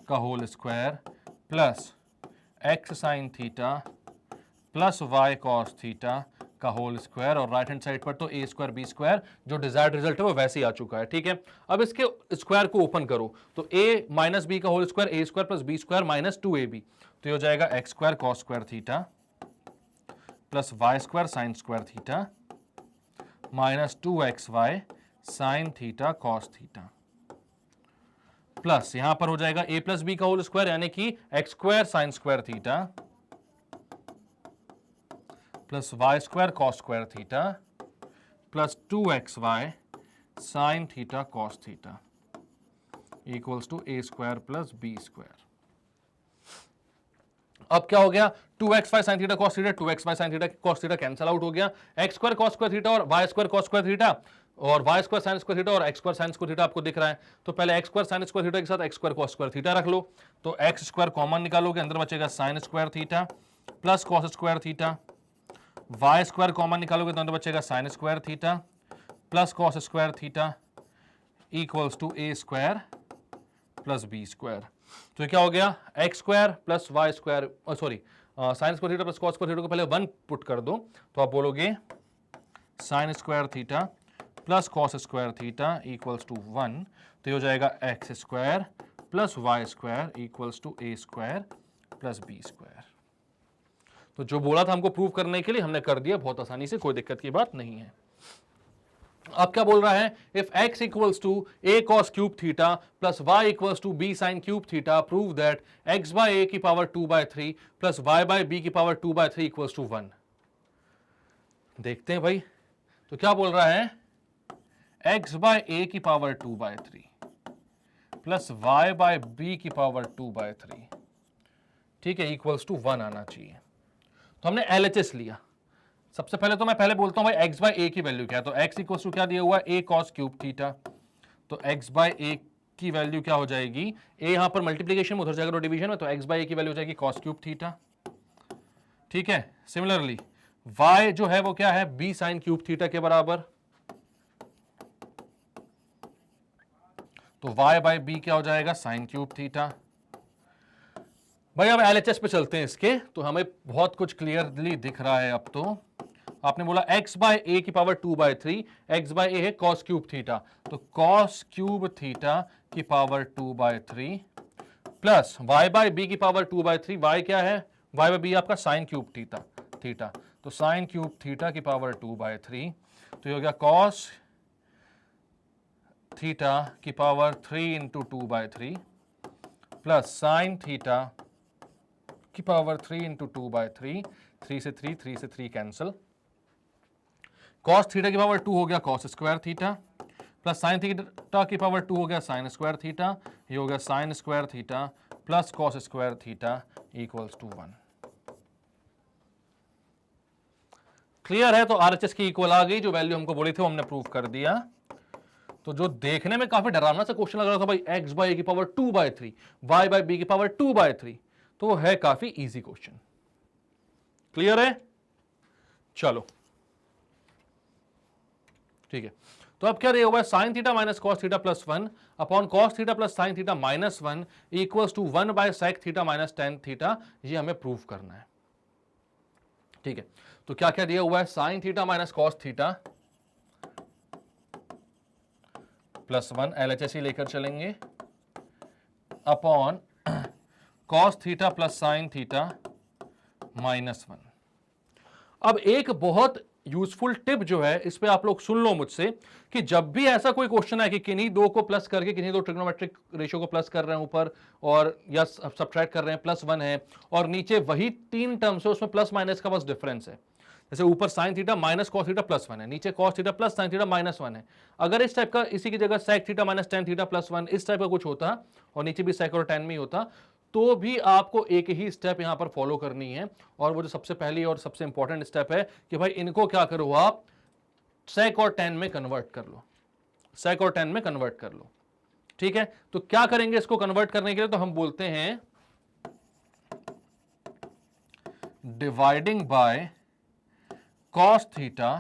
का whole square plus x sine theta plus y cos theta का होल स्क्वायर, और राइट हैंड साइड पर तो ए स्क्वायर बी स्क्वायर जो डिजायर्ड रिजल्ट है वो वैसे ही आ चुका है। ठीक है, अब इसके स्क्वायर को ओपन करो तो ए माइनस बी का whole square, a square plus B square minus 2ab, तो ये हो जाएगा x square cos square theta plus Y square sine square theta minus 2xy sine theta cos theta, plus यहां पर हो जाएगा a प्लस बी का होल स्क्वायर यानी कि x square sine square theta plus Y square cos square theta plus 2xy sine theta cos theta equals to a square plus B square. अब क्या हो गया, 2xy sine theta cos theta 2xy sine theta cos theta cancel out हो गया, x square cos square theta और y square cos square theta और y square sine square theta और x square sine square theta आपको दिख रहा है, तो पहले x square sine square theta के साथ x square cos square theta रख लो, तो एक्स स्क्वायर कॉमन निकालोगे, अंदर बचेगा sine square theta plus cos square theta, Y square common निकालोगे तो अंदर बचेगा sine square theta plus cos square theta equals to A square plus B square. तो ये क्या हो गया, x square plus Y square sorry sine square theta plus cos square theta को पहले 1 पुट कर दो तो आप बोलोगे sine square theta plus cos square theta equals to 1, तो ये हो जाएगा x square plus Y square equals to A square plus B square. तो जो बोला था हमको प्रूव करने के लिए हमने कर दिया बहुत आसानी से, कोई दिक्कत की बात नहीं है। अब क्या बोल रहा है, if x equals to a cos cube theta plus y equals to b sin cube theta prove that x by a की power 2/3 plus y by b की पावर 2/3 इक्वल्स टू 1। देखते हैं भाई, तो क्या बोल रहा है, x बाय a की power 2/3 plus y by b की पावर 2/3, ठीक है, इक्वल्स टू 1 आना चाहिए। तो हमने LHS लिया, सबसे पहले तो मैं पहले बोलता हूं भाई x बाय a की वैल्यू क्या है, तो x इक्वल्स टू क्या दिया हुआ है, a cos क्यूब थीटा, तो x बाय a की वैल्यू क्या हो जाएगी, a यहां पर मल्टीप्लीकेशन में उधर जाएगा डिवीजन में, तो x बाय a की वैल्यू हो जाएगी cos क्यूब थीटा। ठीक है, सिमिलरली y जो है वो क्या है, b sin क्यूब थीटा के बराबर, तो y बाय b क्या हो जाएगा, sin क्यूब थीटा। भाई अब LHS पे चलते हैं इसके, तो हमें बहुत कुछ क्लियरली दिख रहा है। अब तो आपने बोला x बाय a की पावर 2/3, x बाय a है cos क्यूब थीटा, तो cos क्यूब थीटा की power 2/3 plus y by b की पावर 2/3, y क्या है, y बाय b आपका sin क्यूब थीटा, तो sin क्यूब थीटा की पावर 2/3, तो ये हो गया cos थीटा की power 3 into 2/3 plus sin theta की पावर 3 इंटू 2/3, 3 से 3 कैंसिल, cos थीटा की पावर 2 हो गया cos square theta plus sin theta की पावर 2 हो गया sin स्क्वायर थीटा, ये हो गया sin square theta plus cos square theta equals to 1। Clear है, तो RHS की इक्वल आ गई, जो वैल्यू हमको बोली थी वो हमने प्रूव कर दिया। तो जो देखने में काफी डरावना सा क्वेश्चन लग रहा था भाई, x बाय a की पावर 2/3, y बाय b की पावर 2/3, तो है काफी इजी क्वेश्चन। क्लियर है, चलो ठीक है। तो अब क्या दिया हुआ है, sine theta minus cos theta plus 1 upon cos theta plus sine theta minus 1 equals to 1 by sec theta minus tan theta, ये हमें प्रूव करना है। ठीक है, तो क्या क्या दिया हुआ है, sine theta minus cos theta plus 1 LHS ही लेकर चलेंगे upon cos theta plus sine theta minus 1। अब एक बहुत यूजफुल टिप जो है, इस पे आप लोग सुन लो मुझसे, कि जब भी ऐसा कोई क्वेश्चन है कि किन्हीं दो को प्लस करके किन्हीं दो ट्रिग्नोमेट्रिक रेशियो को प्लस कर रहे हैं ऊपर, और या सब्ट्रैक्ट कर रहे हैं, +1 है और नीचे वही 3 टर्म्स है, उसमें प्लस माइनस का बस डिफरेंस है। जैसे ऊपर sine theta minus cos theta +1 है, नीचे cos theta plus sine theta -1 है। अगर इस टाइप का, इसी की जगह sec theta minus tan theta +1 इस टाइप का कुछ होता, और नीचे भी सेक और टेन में ही होता, तो भी आपको एक ही स्टेप यहां पर फॉलो करनी है, और वो जो सबसे पहली और सबसे इंपॉर्टेंट स्टेप है कि भाई इनको क्या करो, आप सेक और टेन में कन्वर्ट कर लो, सेक और टेन में कन्वर्ट कर लो। ठीक है, तो क्या करेंगे इसको कन्वर्ट करने के लिए, तो हम बोलते हैं डिवाइडिंग बाय कॉस थीटा,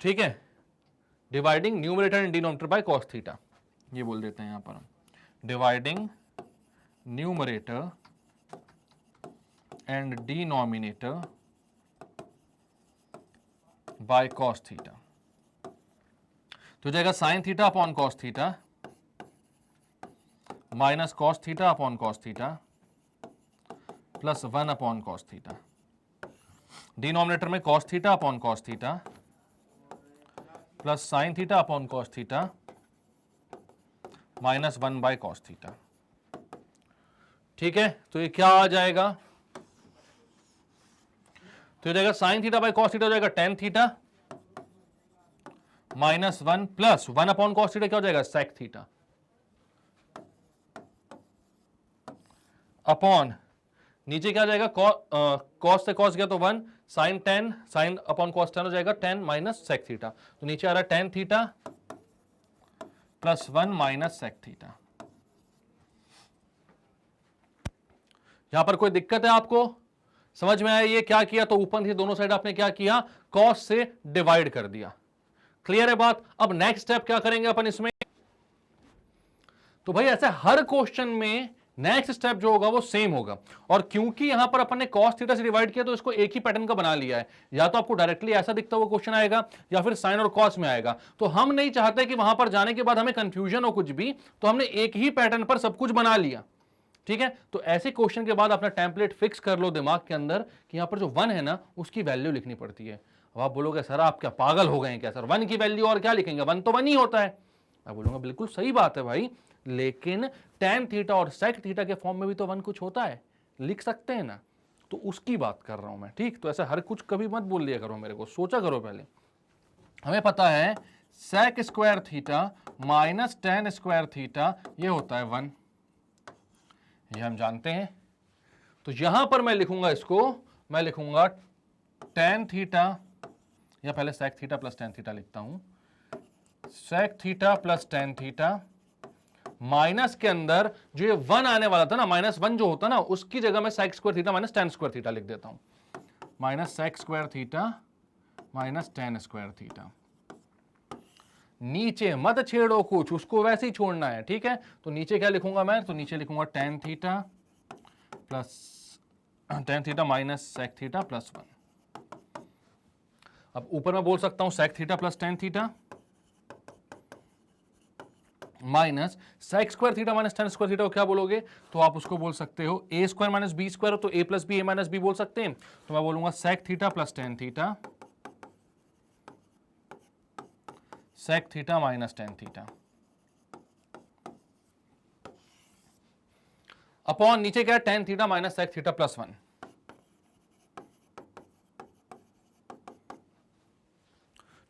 ठीक है, dividing numerator and denominator by cos theta, ये बोल देते हैं यहां पर हम, dividing numerator and denominator by cos theta. तो जाएगा sine theta upon cos theta minus cos theta upon cos theta plus 1 upon cos theta. Denominator में cos theta upon cos theta plus sine theta upon cos theta minus 1 by cos theta. ठीक है, तो ये क्या आ जाएगा, तो ये जाएगा sine theta by cos theta हो जाएगा tan theta minus 1 plus 1 upon cos theta क्या हो जाएगा सेक थीटा अपॉन नीचे क्या आ जाएगा कॉस से कॉस गया तो 1 साइन 10 साइन अपॉन कॉस 10 हो जाएगा 10 माइनस सेक थीटा, तो नीचे आ रहा है tan theta plus 1 minus sec theta. यहां पर कोई दिक्कत है आपको, समझ में आया ये क्या किया, तो ऊपर से दोनों साइड आपने क्या किया कॉस से डिवाइड कर दिया। क्लियर है बात। अब नेक्स्ट स्टेप क्या करेंगे अपन इसमें, तो भाई ऐसे हर क्वेश्चन में नेक्स्ट स्टेप जो होगा वो सेम होगा, और क्योंकि यहां पर अपन ने cos थीटा से डिवाइड किया तो इसको एक ही पैटर्न का बना लिया है, या तो आपको डायरेक्टली ऐसा दिखता हुआ क्वेश्चन आएगा या फिर साइन और cos में आएगा। तो हम नहीं चाहते कि वहां पर जाने के बाद हमें कंफ्यूजन हो कुछ भी, तो हमने एक ही पैटर्न पर सब कुछ बना लिया। ठीक है, तो ऐसे क्वेश्चन के बाद अपना टेम्पलेट फिक्स कर लो दिमाग के अंदर कि यहां पर जो 1 है ना उसकी वैल्यू लिखनी पड़ती है। अब आप बोलोगे सर आप क्या पागल हो गए हैं क्या सर, 1 की वैल्यू और क्या लिखेंगे, 1 तो 1 ही होता है। मैं बोलूंगा बिल्कुल सही बात है भाई, लेकिन tan थीटा और sec थीटा के फॉर्म में भी तो 1 कुछ होता है, लिख सकते हैं ना, तो उसकी बात कर रहा हूं मैं। ठीक, तो ऐसा हर कुछ कभी मत बोल दिया करो मेरे को, सोचा करो पहले। हमें पता है sec square theta minus tan square theta ये होता है 1, ये हम जानते हैं। तो यहां पर मैं लिखूंगा इसको, मैं लिखूंगा tan थीटा, या पहले sec theta plus tan theta लिखता हूं, sec theta plus tan theta minus के अंदर जो ये 1 आने वाला था ना, माइनस 1 जो होता ना उसकी जगह मैं sec square theta minus tan square theta लिख देता हूं, minus sec square theta minus tan square theta. नीचे मत छेड़ो कुछ, उसको वैसे ही छोड़ना है। ठीक है, तो नीचे क्या लिखूंगा मैं, तो नीचे लिखूंगा tan theta plus tan theta minus sec theta plus 1। अब ऊपर मैं बोल सकता हूं sec theta plus tan theta minus sec square theta minus tan square theta को क्या बोलोगे, तो आप उसको बोल सकते हो a square minus B square, हो तो a plus B a minus B बोल सकते हैं। तो मैं बोलूंगा sec theta plus tan theta sec theta minus tan theta upon नीचे क्या है tan theta minus sec theta plus 1।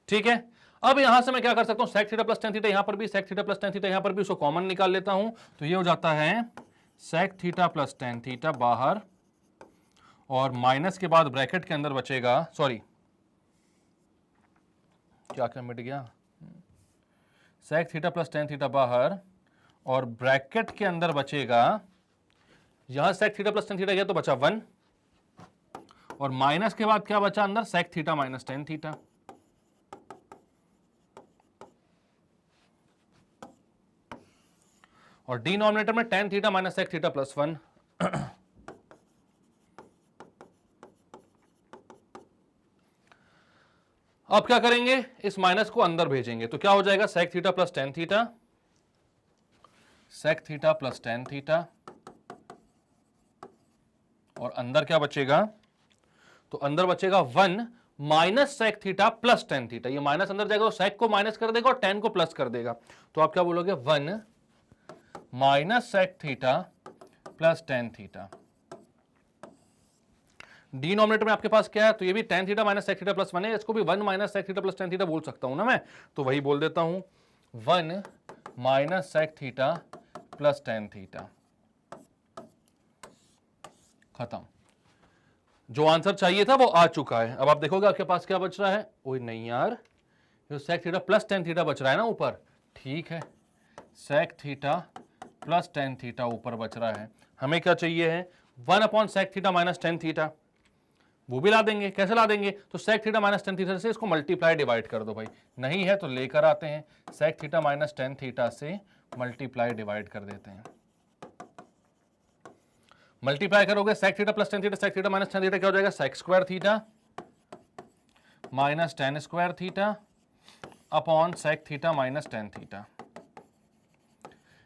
ठीक है, अब यहां से मैं क्या कर सकता हूं, sec theta plus tan theta यहां पर भी, sec theta plus tan theta यहां पर भी, उसको कॉमन निकाल लेता हूं, तो ये हो जाता है sec theta plus tan theta बाहर, और माइनस के बाद ब्रैकेट के अंदर बचेगा, सॉरी क्या क्या मिट गया, sec theta plus tan theta बाहर और ब्रैकेट के अंदर बचेगा, यहां sec theta plus tan theta गया तो बचा 1, और माइनस के बाद क्या बचा अंदर, sec theta minus tan theta. और डिनोमिनेटर में tan theta minus sec theta plus 1। अब क्या करेंगे, इस माइनस को अंदर भेजेंगे, तो क्या हो जाएगा sec theta plus tan theta, sec theta plus tan theta, और अंदर क्या बचेगा, तो अंदर बचेगा 1 minus sec theta plus tan theta. ये माइनस अंदर जाएगा तो sec को माइनस कर देगा और tan को प्लस कर देगा, तो आप क्या बोलोगे 1 minus sec theta plus tan theta. Denominator में आपके पास क्या है, तो ये भी tan theta minus sec theta plus 1 है, इसको भी 1 minus sec theta plus tan theta बोल सकता हूं ना मैं, तो वही बोल देता हूं 1 minus sec theta plus tan theta. खत्म, जो आंसर चाहिए था वो आ चुका है। अब आप देखोगे आपके पास क्या बच रहा है, ओए नहीं यार, जो sec theta plus tan theta बच रहा है ना ऊपर, ठीक है, sec theta plus tan theta ऊपर बच रहा है। हमें क्या चाहिए है, 1 upon sec theta minus tan theta, वो भी ला देंगे। कैसे ला देंगे? तो sec theta minus tan theta से इसको मल्टीप्लाई डिवाइड कर दो भाई, नहीं है तो लेकर आते हैं, sec theta minus tan theta से मल्टीप्लाई डिवाइड कर देते हैं। मल्टीप्लाई करोगे sec theta plus tan theta, sec theta minus tan theta क्या हो जाएगा? sec square theta minus ten square theta upon sec theta minus tan theta.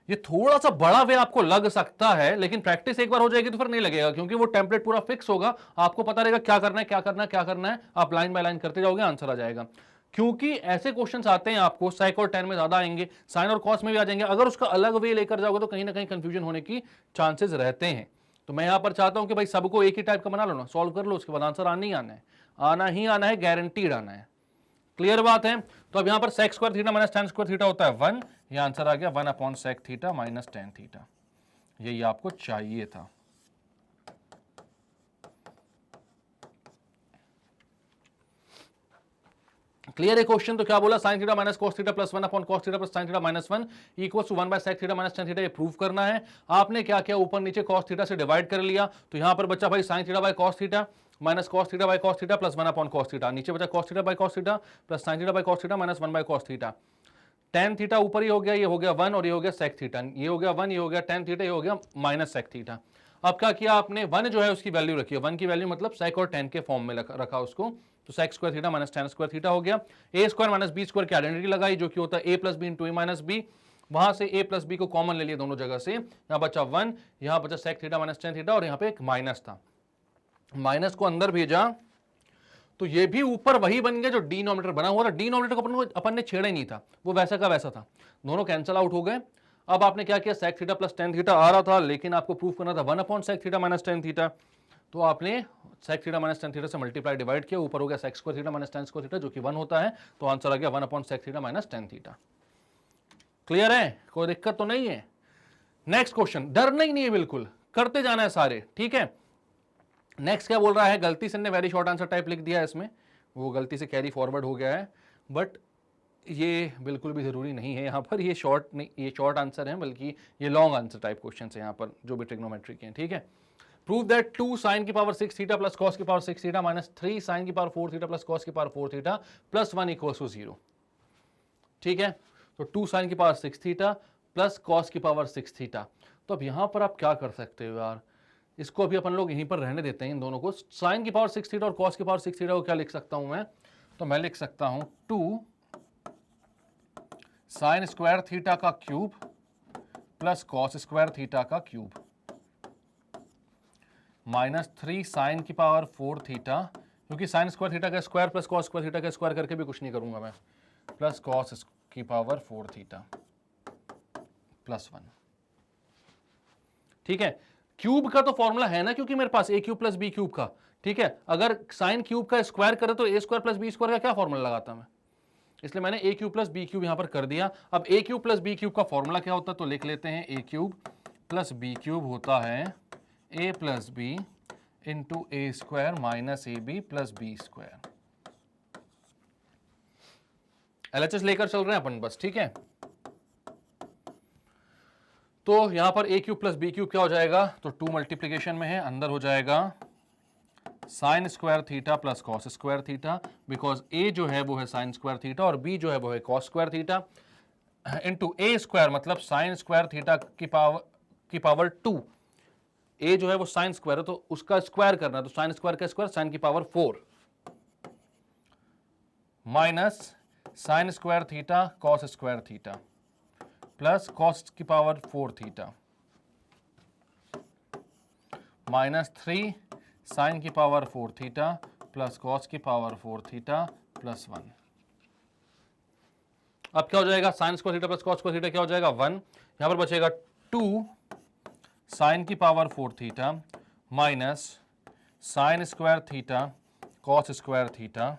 ये थोड़ा सा बड़ा वे आपको लग सकता है, लेकिन प्रैक्टिस एक बार हो जाएगी तो फिर नहीं लगेगा, क्योंकि वो टेम्पलेट पूरा फिक्स होगा, आपको पता रहेगा क्या करना है क्या करना है क्या करना है, आप लाइन बाय लाइन करते जाओगे, आंसर आ जाएगा। क्योंकि ऐसे क्वेश्चंस आते हैं आपको साइक और टेन में ज्यादा आएंगे, साइन और कॉस में भी आ जाएंगे, अगर उसका अलग वे लेकर जाओगे तो कहीं ना कहीं कंफ्यूजन होने की चांसेस रहते हैं। तो मैं यहां पर चाहता हूं कि भाई सबको एक ही टाइप का बना लो ना, सॉल्व कर लो, उसके बाद आंसर आना ही आना है, आना ही आना है, गारंटीड आना है। क्लियर बात है? तो अब यहां पर sec square theta minus ten square theta होता है 1, ये आंसर आ गया 1 upon sec theta minus tan theta, यही आपको चाहिए था। क्लियर है क्वेश्चन? तो क्या बोला? sin theta minus cos theta plus 1 upon cos theta plus sin theta minus 1 equal to 1 by sec theta minus tan theta, ये प्रूव करना है। आपने क्या किया? ऊपर नीचे cos थीटा से डिवाइड कर लिया, तो यहां पर बचा भाई sin theta by cos theta minus cos theta by cos theta plus 1 upon cos theta, नीचे बचा cos theta by cos theta plus sin theta by cos theta minus 1 by cos theta. tan theta ऊपर ही हो गया, ये हो गया 1 और ये हो गया sec थीटा, ये हो गया 1, ये हो गया tan थीटा, ये हो गया माइनस sec थीटा। अब क्या किया आपने? 1 जो है उसकी वैल्यू रखी है, 1 की वैल्यू मतलब sec और tan के फॉर्म में रखा उसको, तो sec square theta minus tan square theta हो गया। a square minus b square की आइडेंटिटी लगाई, जो कि होता है a plus B into A minus B, वहां से a प्लस बी को कॉमन ले लिया दोनों जगह से, यहां बचा 1, यहां बचा sec theta minus tan theta, और यहां पे एक माइनस था, माइनस को अंदर भेजा तो ये भी ऊपर वही बन गया जो डिनोमिनेटर बना हुआ था। डिनोमिनेटर को अपन ने छेड़ा ही नहीं था, वो वैसा का वैसा था, दोनों कैंसिल आउट हो गए। अब आपने क्या किया? sec theta plus tan theta आ रहा था, लेकिन आपको प्रूफ करना था 1 upon sec theta minus tan theta, तो आपने sec theta minus tan theta से मल्टीप्लाई डिवाइड किया, ऊपर हो गया sec square theta minus tan square theta, जो कि 1 होता है, तो आंसर आ गया 1 upon sec theta minus tan theta. Clear है? कोई दिक्कत तो नहीं है? नेक्स्ट क्वेश्चन, डरना ही नहीं है, बिल्कुल करते जाना है सारे, ठीक है। नेक्स्ट क्या बोल रहा है? गलती से वेरी शॉर्ट आंसर टाइप लिख दिया है इसमें, वो गलती से कैरी फॉरवर्ड हो गया है, बट ये बिल्कुल भी जरूरी नहीं है, यहाँ पर ये शॉर्ट नहीं, ये शॉर्ट आंसर है, बल्कि ये लॉन्ग आंसर टाइप क्वेश्चन है यहाँ पर जो भी ट्रिग्नोमेट्री के हैं, ठीक है। प्रूव दैट 2 sin की पावर 6 थीटा प्लस cos की पावर 6 थीटा माइनस 3 sin की पावर 4 थीटा प्लस cos की power 4 theta plus 1 equals to 0, ठीक है। तो 2 sin की पावर 6 थीटा प्लस cos की पावर 6 थीटा, तो अब यहाँ पर आप क्या कर सकते हो यार, इसको अभी अपन लोग यहीं पर रहने देते हैं इन दोनों को। sin की पावर 6 थीटा और cos की पावर 6 थीटा को क्या लिख सकता हूं मैं? तो मैं लिख सकता हूं 2 sin स्क्वायर थीटा का cube plus cos square theta का क्यूब माइनस 3 sin की पावर 4 थीटा, क्योंकि sin स्क्वायर थीटा का square plus cos square theta का स्क्वायर करके भी कुछ नहीं करूंगा मैं, प्लस cos की पावर 4 थीटा प्लस 1, ठीक है। क्यूब का तो फॉर्मूला है ना, क्योंकि मेरे पास ए क्यूब प्लस बी क्यूब का, ठीक है। अगर साइन क्यूब का स्क्वायर करे तो a square plus B square का क्या फॉर्मूला लगाता मैं, इसलिए मैंने a cube plus B cube यहां पर कर दिया। अब a cube plus B cube का फॉर्मूला क्या होता है, तो लिख लेते हैं, a cube plus B cube होता है a plus B into a square minus a b plus B square. LHS लेकर चल रहे हैं अपन बस, ठीक है। तो यहां पर a cube plus B cube क्या हो जाएगा, तो 2 मल्टीप्लीकेशन में है, अंदर हो जाएगा sine square theta plus cos square theta, because a जो है वो है साइन स्क्वायर थीटा और बी जो है वो है cos square theta, into a square मतलब साइन स्क्वायर थीटा की पावर 2, ए जो है वो साइन स्क्वायर है तो उसका स्क्वायर करना है, तो साइन स्क्वायर का स्क्वायर साइन की power 4 minus sine square theta cos square theta plus cos की पावर 4 थीटा माइनस 3 साइन की पावर 4 थीटा प्लस कॉस की पावर 4 थीटा प्लस 1। अब क्या हो जाएगा, sine square theta plus cos square theta क्या हो जाएगा 1, यहां पर बचेगा 2 साइन की power 4 theta minus sine square theta cos square theta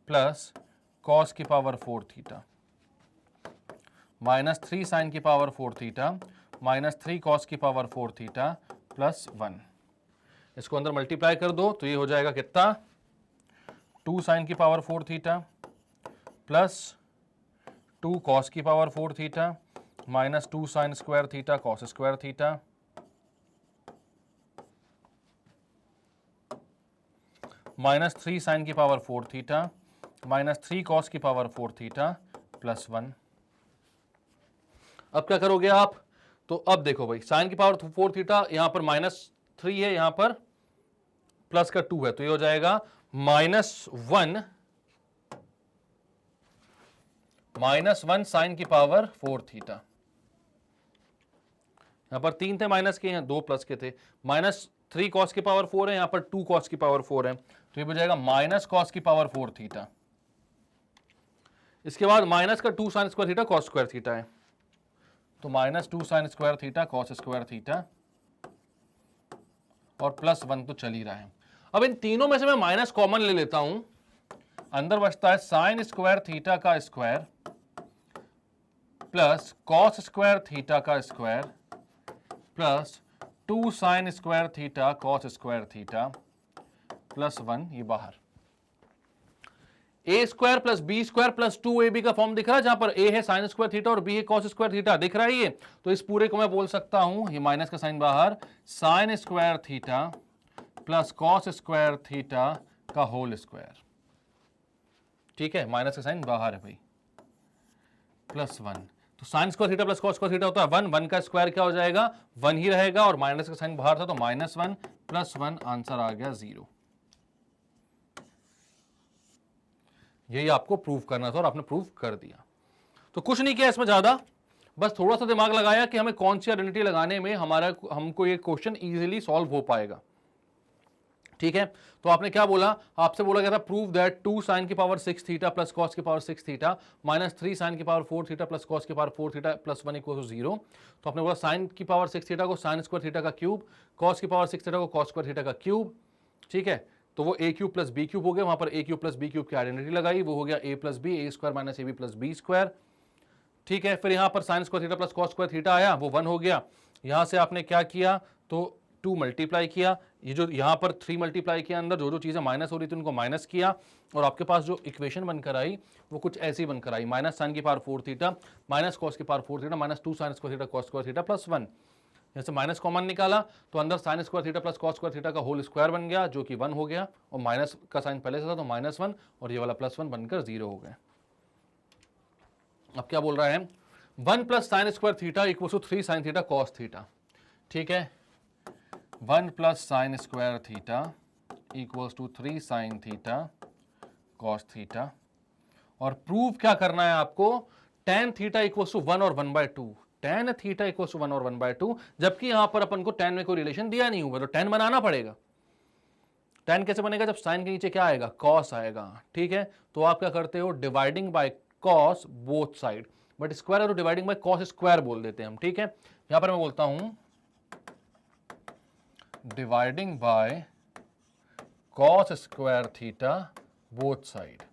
plus cos की पावर 4 थीटा माइनस 3 साइन की पावर 4 थीटा माइनस 3 कॉस की पावर 4 थीटा प्लस 1। इसको अंदर मल्टीप्लाई कर दो तो ये हो जाएगा कितना, 2 साइन की पावर 4 थीटा प्लस 2 कॉस की power 4 theta minus 2 sine square theta cos square theta minus 3 sine की पावर 4 थीटा माइनस 3 कॉस की पावर 4 थीटा प्लस 1। अब क्या करोगे आप? तो अब देखो भाई, साइन की पावर 4 थीटा, यहां पर -3 है, यहां पर प्लस का 2 है, तो ये हो जाएगा -1 साइन की पावर 4 थीटा। यहां पर 3 थे माइनस के, यहां 2 प्लस के थे। -3 कॉस की पावर 4 है, यहां पर 2 कॉस की पावर 4 है, तो ये हो जाएगा माइनस कॉस की पावर 4 थीटा। इसके बाद माइनस का 2 sine square theta cos square theta है, तो -2 sine square theta cos square theta और प्लस 1 तो चल ही रहा है। अब इन तीनों में से मैं माइनस कॉमन ले लेता हूं, अंदर बचता है साइन स्क्वायर थीटा का square plus cos square theta का square plus 2 sine square theta cos square theta plus 1, ये बाहर। A square plus B square plus 2ab का फॉर्म दिख रहा है, जहां पर a है साइन स्क्वायर थीटा और b है कॉस स्क्वायर थीटा, दिख रहा है ये। तो इस पूरे को मैं बोल सकता हूं, ये माइनस का साइन बाहर, sign square theta plus cos square theta का होल स्क्वायर। ठीक है, माइनस का साइन बाहर है भाई, प्लस 1। तो sign square theta plus cos square theta होता है 1, 1 का स्क्वायर क्या हो जाएगा? 1 ही रहेगा, और माइनस का साइन बाहर था तो -1 प्लस 1, आंसर आ गया 0। यही आपको प्रूव करना था और आपने प्रूव कर दिया। तो कुछ नहीं किया इसमें ज्यादा, बस थोड़ा सा दिमाग लगाया कि हमें कौन सी आइडेंटिटी लगाने में हमको ये क्वेश्चन इजीली सॉल्व हो पाएगा। ठीक है, तो आपने क्या बोला? आपसे बोला गया था प्रूव दैट 2 साइन की पावर 6 थीटा प्लस कॉस की पावर 6 थीटा माइनस 3 साइन की पावर 4 थीटा प्लस कॉस की power 4 theta plus 1 equal to 0। तो आपने बोला साइन की पावर 6 थीटा को साइन स्क्वायर थीटा का क्यूब, कॉस की पावर 6 थीटा को कॉस स्क्वायर थीटा का क्यूब। ठीक है, तो वो A cube plus B cube हो गया, वहां पर a cube plus B cube की आइडेंटिटी लगाई, वो हो गया a plus b, a square minus a b plus B square. ठीक है, फिर यहां पर sine square theta plus cos square theta आया, वो 1 हो गया। यहां से आपने क्या किया? तो 2 मल्टीप्लाई किया, ये जो यहां पर 3 मल्टीप्लाई किया, अंदर जो जो चीजें माइनस हो रही थी उनको माइनस किया, और आपके पास जो इक्वेशन बनकर आई वो कुछ ऐसी बनकर आई, माइनस साइन की पावर 4 थीटा माइनस कॉस की power 4 theta minus 2 sine square theta cos square theta plus 1। जैसे माइनस कॉमन निकाला तो अंदर sign square theta plus cos square theta का होल स्क्वायर बन गया, जो कि 1 हो गया, और माइनस का साइन पहले से था तो -1, और ये वाला +1 बनकर 0 हो गया। अब क्या बोल रहा है? 1 plus sine square theta equal to 3 sine theta cos theta. ठीक है, 1 plus sine square theta equals to 3 sine theta cos theta, और प्रूव क्या करना है आपको? tan थीटा इक्वल्स टू 1 और 1/2, tan थीटा इक्वल्स टू 1 और 1/2, जबकि यहां पर अपन को tan में कोई रिलेशन दिया नहीं हुआ, तो tan बनाना पड़ेगा। tan कैसे बनेगा? जब साइन के नीचे क्या आएगा? cos आएगा। ठीक है, तो आप क्या करते हो? Dividing by cos both side, but square है तो डिवाइडिंग बाय cos स्क्वायर बोल देते हैं हम। ठीक है, यहां पर मैं बोलता हूं dividing by cos square theta both side.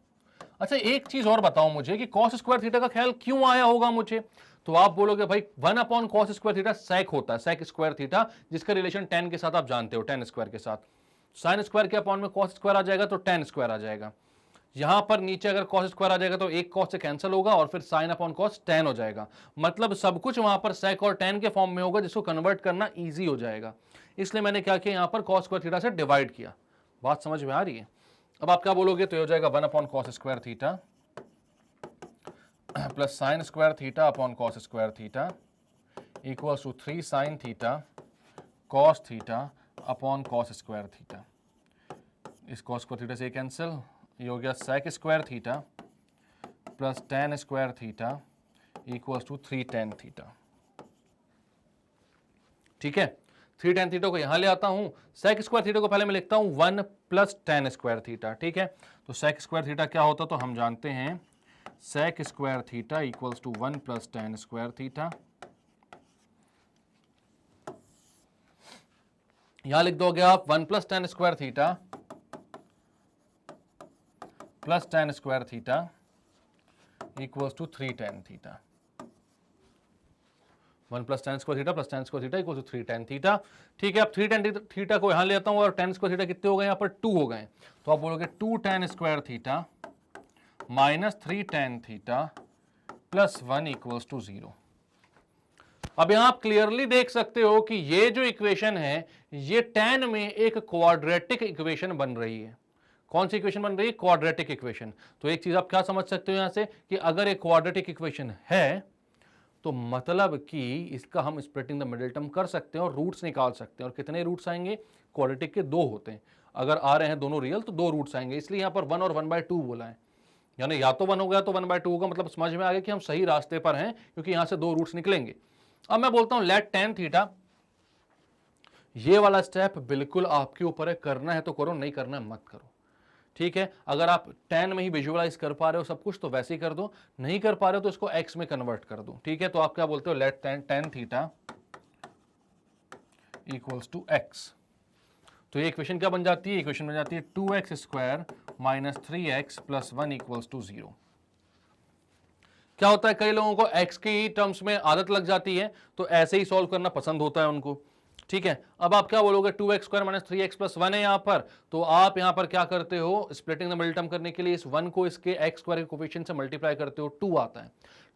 अच्छा, एक चीज और बताओ मुझे कि cos स्क्वायर थीटा का ख्याल क्यों आया होगा मुझे? तो आप बोलोगे भाई 1 cos स्क्वायर थीटा sec होता है, sec स्क्वायर थीटा, जिसका रिलेशन tan के साथ आप जानते हो, tan स्क्वायर के साथ। साइन स्क्वायर के अपॉन में cos स्क्वायर आ जाएगा तो tan स्क्वायर आ जाएगा। यहां पर नीचे अगर cos स्क्वायर आ जाएगा तो एक cos से कैंसिल होगा और फिर sin अपॉन cos tan हो जाएगा। मतलब सब कुछ वहां पर sec और tan के फॉर्म में होगा, जिसको कन्वर्ट करना ईजी हो जाएगा। इसलिए मैंने क्या किया? यहां पर cos स्क्वायर थीटा से डिवाइड किया। बात समझ में आ रही है? अब आप क्या बोलोगे? तो ये हो जाएगा 1 cos square theta plus sine square theta upon cos square theta equals to 3 sine theta cos theta upon cos square theta. इस cos स्क्वायर थीटा से कैंसिल, ये हो गया sec square theta plus tan square theta equals to 3 tan theta. ठीक है, 3 tan theta को यहां ले आता हूं, sec स्क्वायर थीटा को पहले मैं लिखता हूं 1 प्लस tan स्क्वायर थीटा। ठीक है, तो sec स्क्वायर थीटा क्या होता तो हम जानते हैं, sec square theta equals to 1 plus tan square theta. यहां लिख दोगे आप 1 plus tan square theta plus tan square theta equals to 3 tan theta. 1 plus tan square theta plus tan square theta equal to 3 tan theta. ठीक है, अब 3 tan theta को यहां ले आता हूं, और tan स्क्वायर थीटा कितने हो गए? यहां पर 2 हो गए, तो आप बोलोगे 2 tan square theta minus 3 tan theta plus 1 equals to 0। अब यहां आप क्लियरली देख सकते हो कि ये जो इक्वेशन है, ये tan में एक क्वाड्रेटिक इक्वेशन बन रही है। कौन सी इक्वेशन बन रही है? Quadratic equation. तो एक चीज आप क्या समझ सकते हो यहां से कि अगर एक क्वाड्रेटिक इक्वेशन है तो मतलब कि इसका हम स्प्लिटिंग द मिडिल टर्म कर सकते हैं और रूट्स निकाल सकते हैं। और कितने रूट्स आएंगे? क्वाड्रेटिक के 2 होते हैं, अगर आ रहे हैं दोनों रियल तो 2 रूट्स आएंगे, इसलिए यहां पर 1 और 1/2 बोला है। यानी या तो 1 हो गया तो 1/2 होगा, मतलब समझ में आ गया कि हम सही रास्ते पर हैं क्योंकि यहां से 2 रूट्स निकलेंगे। अब मैं बोलता हूं लेट tan थीटा, ये वाला स्टेप बिल्कुल आपके ऊपर है, करना है तो करो, नहीं करना है मत करो। ठीक है, अगर आप tan में ही विजुअलाइज कर पा रहे हो सब कुछ तो वैसे ही कर दो, नहीं कर पा रहे हो तो इसको x में कन्वर्ट कर दो। ठीक है, तो आप क्या बोलते हो? Let tan theta equals to x। तो ये इक्वेशन क्या बन जाती है? इक्वेशन बन जाती है 2x square minus 3x plus 1 equals to 0। क्या होता है, कई लोगों को x की टर्म्स में आदत लग जाती है तो ऐसे ही सॉल्व करना पसंद होता है उनको। ठीक है, अब आप क्या बोलोगे? 2x square minus 3x plus 1 है यहां पर, तो आप यहां पर क्या करते हो? स्प्लिटिंग द मिडिल टर्म करने के लिए इस 1 को इसके x स्क्वायर के कोफिशिएंट से मल्टीप्लाई करते हो, 2 आता है।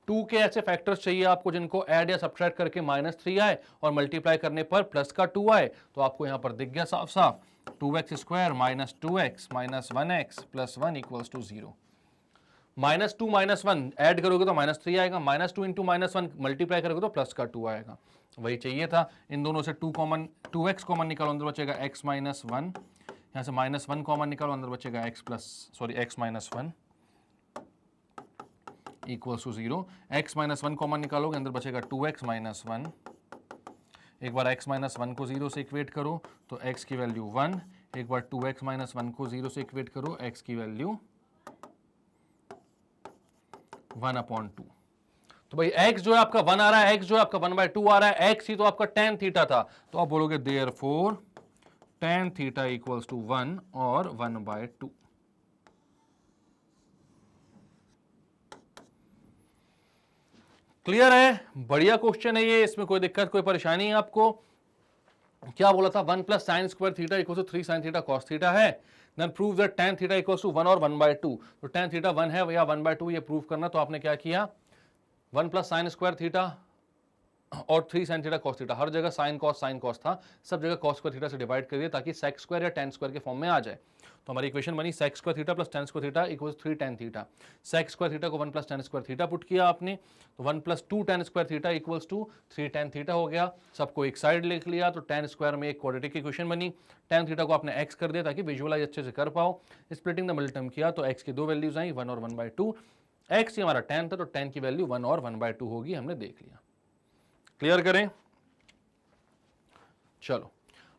2 के ऐसे फैक्टर्स चाहिए आपको जिनको ऐड या सब्ट्रैक्ट करके -3 आए और मल्टीप्लाई करने पर प्लस का 2 आए। तो आपको यहां पर दिख गया साफ साफ 2x square minus 2x minus 1x plus 1 equals to 0। -2 -1 add करोगे तो -3 आएगा, -2 इंटू -1 मल्टीप्लाई करोगे तो प्लस का 2 आएगा। वही चाहिए था। इन दोनों से 2x कॉमन निकालो, अंदर बचेगा x माइनस 1, यहाँ से -1 कॉमन निकालो, अंदर बचेगा x minus 1 equals to 0। x minus 1 common निकालोगे, अंदर बचेगा 2x माइनस 1। एक बार x माइनस 1 को 0 से इक्वेट करो तो x की वैल्यू 1, एक बार 2x माइनस 1 को 0 से इक्वेट करो, x की वैल्यू 1/2। तो भाई x जो है आपका 1 आ रहा है, x जो है आपका 1/2 आ रहा है, x ही तो आपका tan थीटा था, तो आप बोलोगे therefore tan theta equals to 1 और 1/2। क्लियर है? बढ़िया क्वेश्चन है ये, इसमें कोई दिक्कत कोई परेशानी है आपको? क्या बोला था? 1 plus sine square theta equals to 3 sine theta cos theta है। Then prove that tan theta equals to 1 और 1/2। तो tan थीटा 1 है या 1/2 ये प्रूव करना, तो आपने क्या किया? 1 प्लस साइन स्क्वायर थीटा और 3 साइन थीटा कॉस थीटा, हर जगह साइन कॉस था, सब जगह कॉस स्क्वायर थीटा से डिवाइड कर दिया ताकि सेक स्क्वायर या tan स्क्वायर के फॉर्म में आ जाए। तो हमारी इक्वेशन बनी sec square theta plus tan square theta equals 3 tan theta. Sec square theta को 1 plus tan square theta put किया आपने, तो 1 plus 2 tan square theta equals to 3 tan theta हो गया। सबको एक साइड लिख लिया तो tan स्क्वायर में एक क्वाड्रेटिक इक्वेशन बनी। tan थीटा को आपने x कर दिया ताकि विजुअलाइज अच्छे से कर पाओ। स्प्लिटिंग द मिडिल टर्म किया तो x की 2 वैल्यूज आई, 1 और 1/2। x हमारा tan था तो tan की वैल्यू 1 और 1/2 होगी, हमने देख लिया। क्लियर करें? चलो,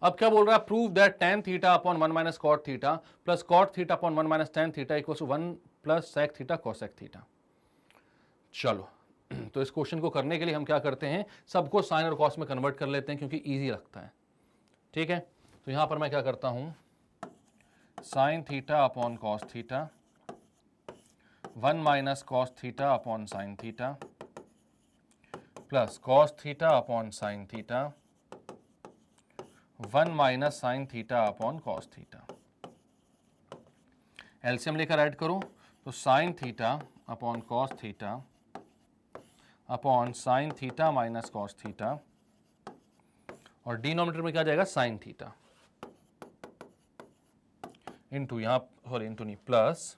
अब क्या बोल रहा है? Prove that tan theta upon 1 minus cot theta plus cot theta upon 1 minus tan theta equals to 1 plus sec theta cosec theta. चलो, तो इस क्वेश्चन को करने के लिए हम क्या करते हैं? सबको साइन और कॉस में कन्वर्ट कर लेते हैं क्योंकि इजी लगता है। ठीक है, तो यहां पर मैं क्या करता हूं? Sign theta upon cos theta 1 minus cos theta upon sine theta plus cos theta upon sine theta 1 minus sine theta upon cos theta. LCM लेकर ऐड करो तो sine theta upon cos theta upon sine theta minus cos theta, और denominator में क्या जाएगा? Sine theta into into नहीं plus,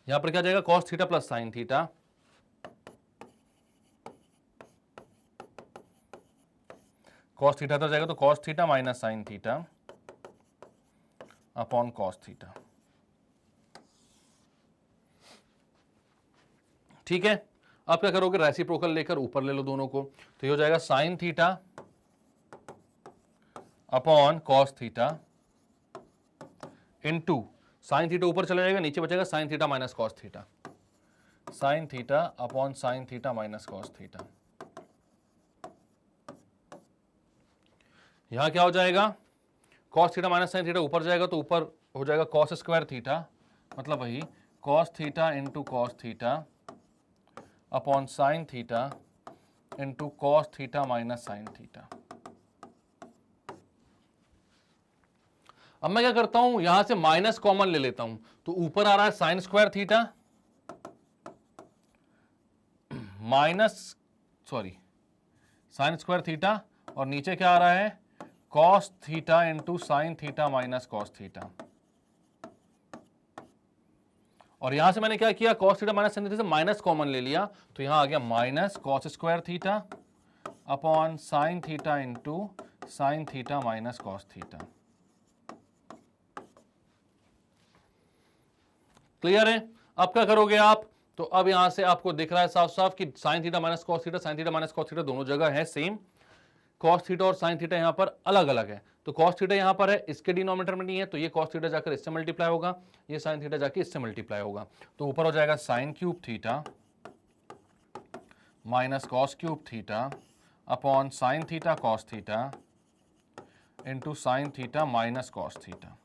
यहां पर क्या जाएगा? Cos theta plus sine theta cos theta तो जाएगा तो cos theta minus sine theta upon cos theta. ठीक है, अब क्या करोगे? रेसिप्रोकल लेकर ऊपर ले लो दोनों को, तो ये हो जाएगा sine theta upon cos theta into sine theta ऊपर चला जाएगा, नीचे बचेगा sign theta minus cos theta, sine theta upon sine theta minus cos theta. यहां क्या हो जाएगा? Cos theta minus sine theta ऊपर जाएगा तो ऊपर हो जाएगा कॉस स्क्वायर थीटा, मतलब वही cos theta into cos theta upon sine theta into cos theta minus sine theta. अब मैं क्या करता हूं? यहां से माइनस कॉमन ले लेता हूं, तो ऊपर आ रहा है sine square theta sine square theta, और नीचे क्या आ रहा है? Cos theta into sign theta minus cos theta. और यहां से मैंने क्या किया, cos theta minus sin theta से माइनस कॉमन ले लिया, तो यहां आ गया minus cos square theta upon sin theta into sin theta minus cos theta. Clear है? अब क्या करोगे आप, तो अब यहां से आपको दिख रहा है साफ साफ कि sin theta minus cos theta, sin theta minus cos theta दोनों जगह है सेम, cos थीटा और sin थीटा यहां पर अलग अलग है। तो cos थीटा यहां पर है, इसके डिनोमिनेटर में नहीं है, तो ये cos थीटा जाकर इससे मल्टीप्लाई होगा, ये sin थीटा जाकर इससे मल्टीप्लाई होगा, तो ऊपर हो जाएगा sin cube theta minus cos cube theta upon sin theta cos theta into sin theta minus cos theta.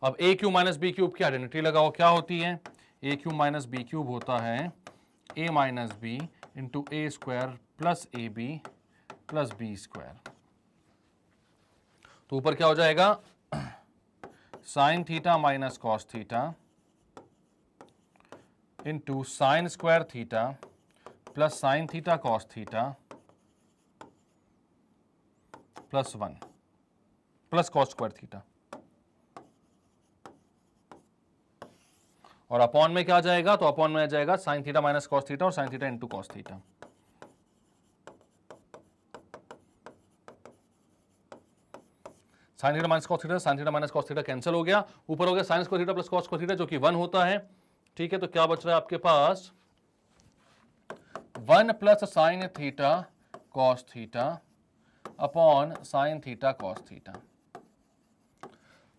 अब a cube minus b cube की आइडेंटिटी लगाओ, क्या होती है, a cube minus b cube होता है a minus b into a square plus a b plus B square. तो ऊपर क्या हो जाएगा, sine theta minus cos theta into sine square theta plus sine theta cos theta plus 1 plus cos square theta. और upon में क्या आ जाएगा, तो अपॉन में आ जाएगा sine theta minus cos theta और sine theta into cos theta. Sine theta minus cos theta, sine theta minus cos theta cancel हो गया, ऊपर हो गया sine square theta plus cos square theta जो कि 1 होता है। ठीक है, तो क्या बच रहा है आपके पास, 1 plus sine theta cos theta upon sine theta cos theta.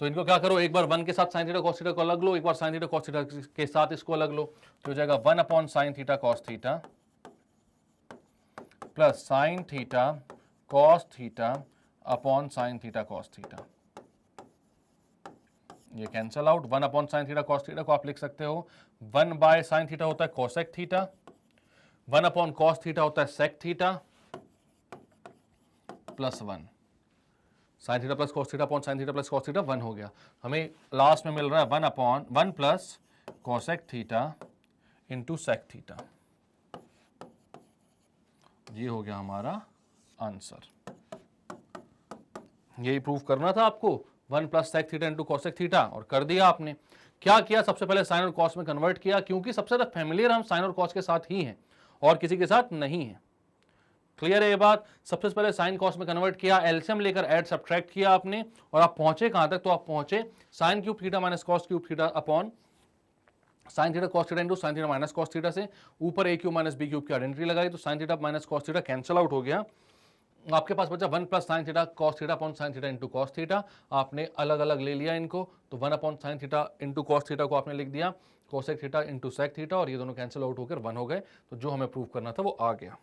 तो इनको क्या करो, एक बार 1 के साथ साइन थीटा कॉस थीटा को अलग लो, एक बार साइन थीटा कॉस थीटा के साथ इसको अलग लो, तो हो जाएगा 1 upon sine theta cos theta plus sine theta cos theta upon sine theta cos theta. ये cancel out, 1 upon sine theta cos theta को आप लिख सकते हो 1 बाय साइन थीटा होता है cosec theta, 1 upon cos theta होता है sec theta plus 1। Sine theta plus cos theta upon sine theta plus cos theta 1 हो गया, हमें लास्ट में मिल रहा है 1 upon 1 plus cosec theta into sec theta. ये हो गया हमारा आंसर। यही प्रूव करना था आपको, 1 plus sec theta into cosec theta, और कर दिया आपने। क्या किया, सबसे पहले साइन और कॉस में कन्वर्ट किया, क्योंकि सबसे ज्यादा फैमिलियर हम साइन और कॉस के साथ ही हैं और किसी के साथ नहीं है। क्लियर है ये बात? सबसे पहले साइन कॉस में कन्वर्ट किया, एलसीएम लेकर ऐड सब्ट्रैक्ट किया आपने, और आप पहुंचे कहां तक, तो आप पहुंचे sine cube theta minus cos cube theta upon sine theta cos theta into sign theta minus cos theta से ऊपर ए क्यूब माइनस बी क्यूब की आइडेंटिटी लगाई, तो sine theta minus cos theta cancel out हो गया, आपके पास बचा 1 plus sine theta cos theta upon sine theta into cos theta. आपने अलग अलग ले लिया इनको, तो 1 upon sine theta into cos theta को आपने लिख दिया cosec theta into sec theta, और ये दोनों कैंसिल आउट होकर 1 हो गए, तो जो हमें प्रूव करना था वो आ गया।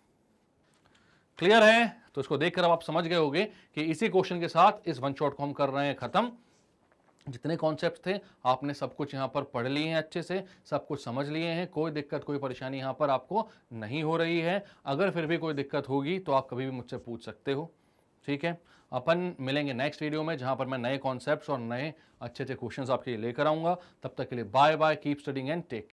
क्लियर है? तो इसको देखकर अब आप समझ गए होंगे कि इसी क्वेश्चन के साथ इस वन शॉट को हम कर रहे हैं खत्म। जितने कॉन्सेप्ट थे आपने सब कुछ यहाँ पर पढ़ लिए हैं, अच्छे से सब कुछ समझ लिए हैं, कोई दिक्कत कोई परेशानी यहाँ पर आपको नहीं हो रही है। अगर फिर भी कोई दिक्कत होगी तो आप कभी भी मुझसे पूछ सकते हो। ठीक है, अपन मिलेंगे नेक्स्ट वीडियो में, जहाँ पर मैं नए कॉन्सेप्ट्स और नए अच्छे अच्छे क्वेश्चंस आपके लिए लेकर आऊँगा। तब तक के लिए bye bye, keep studying and take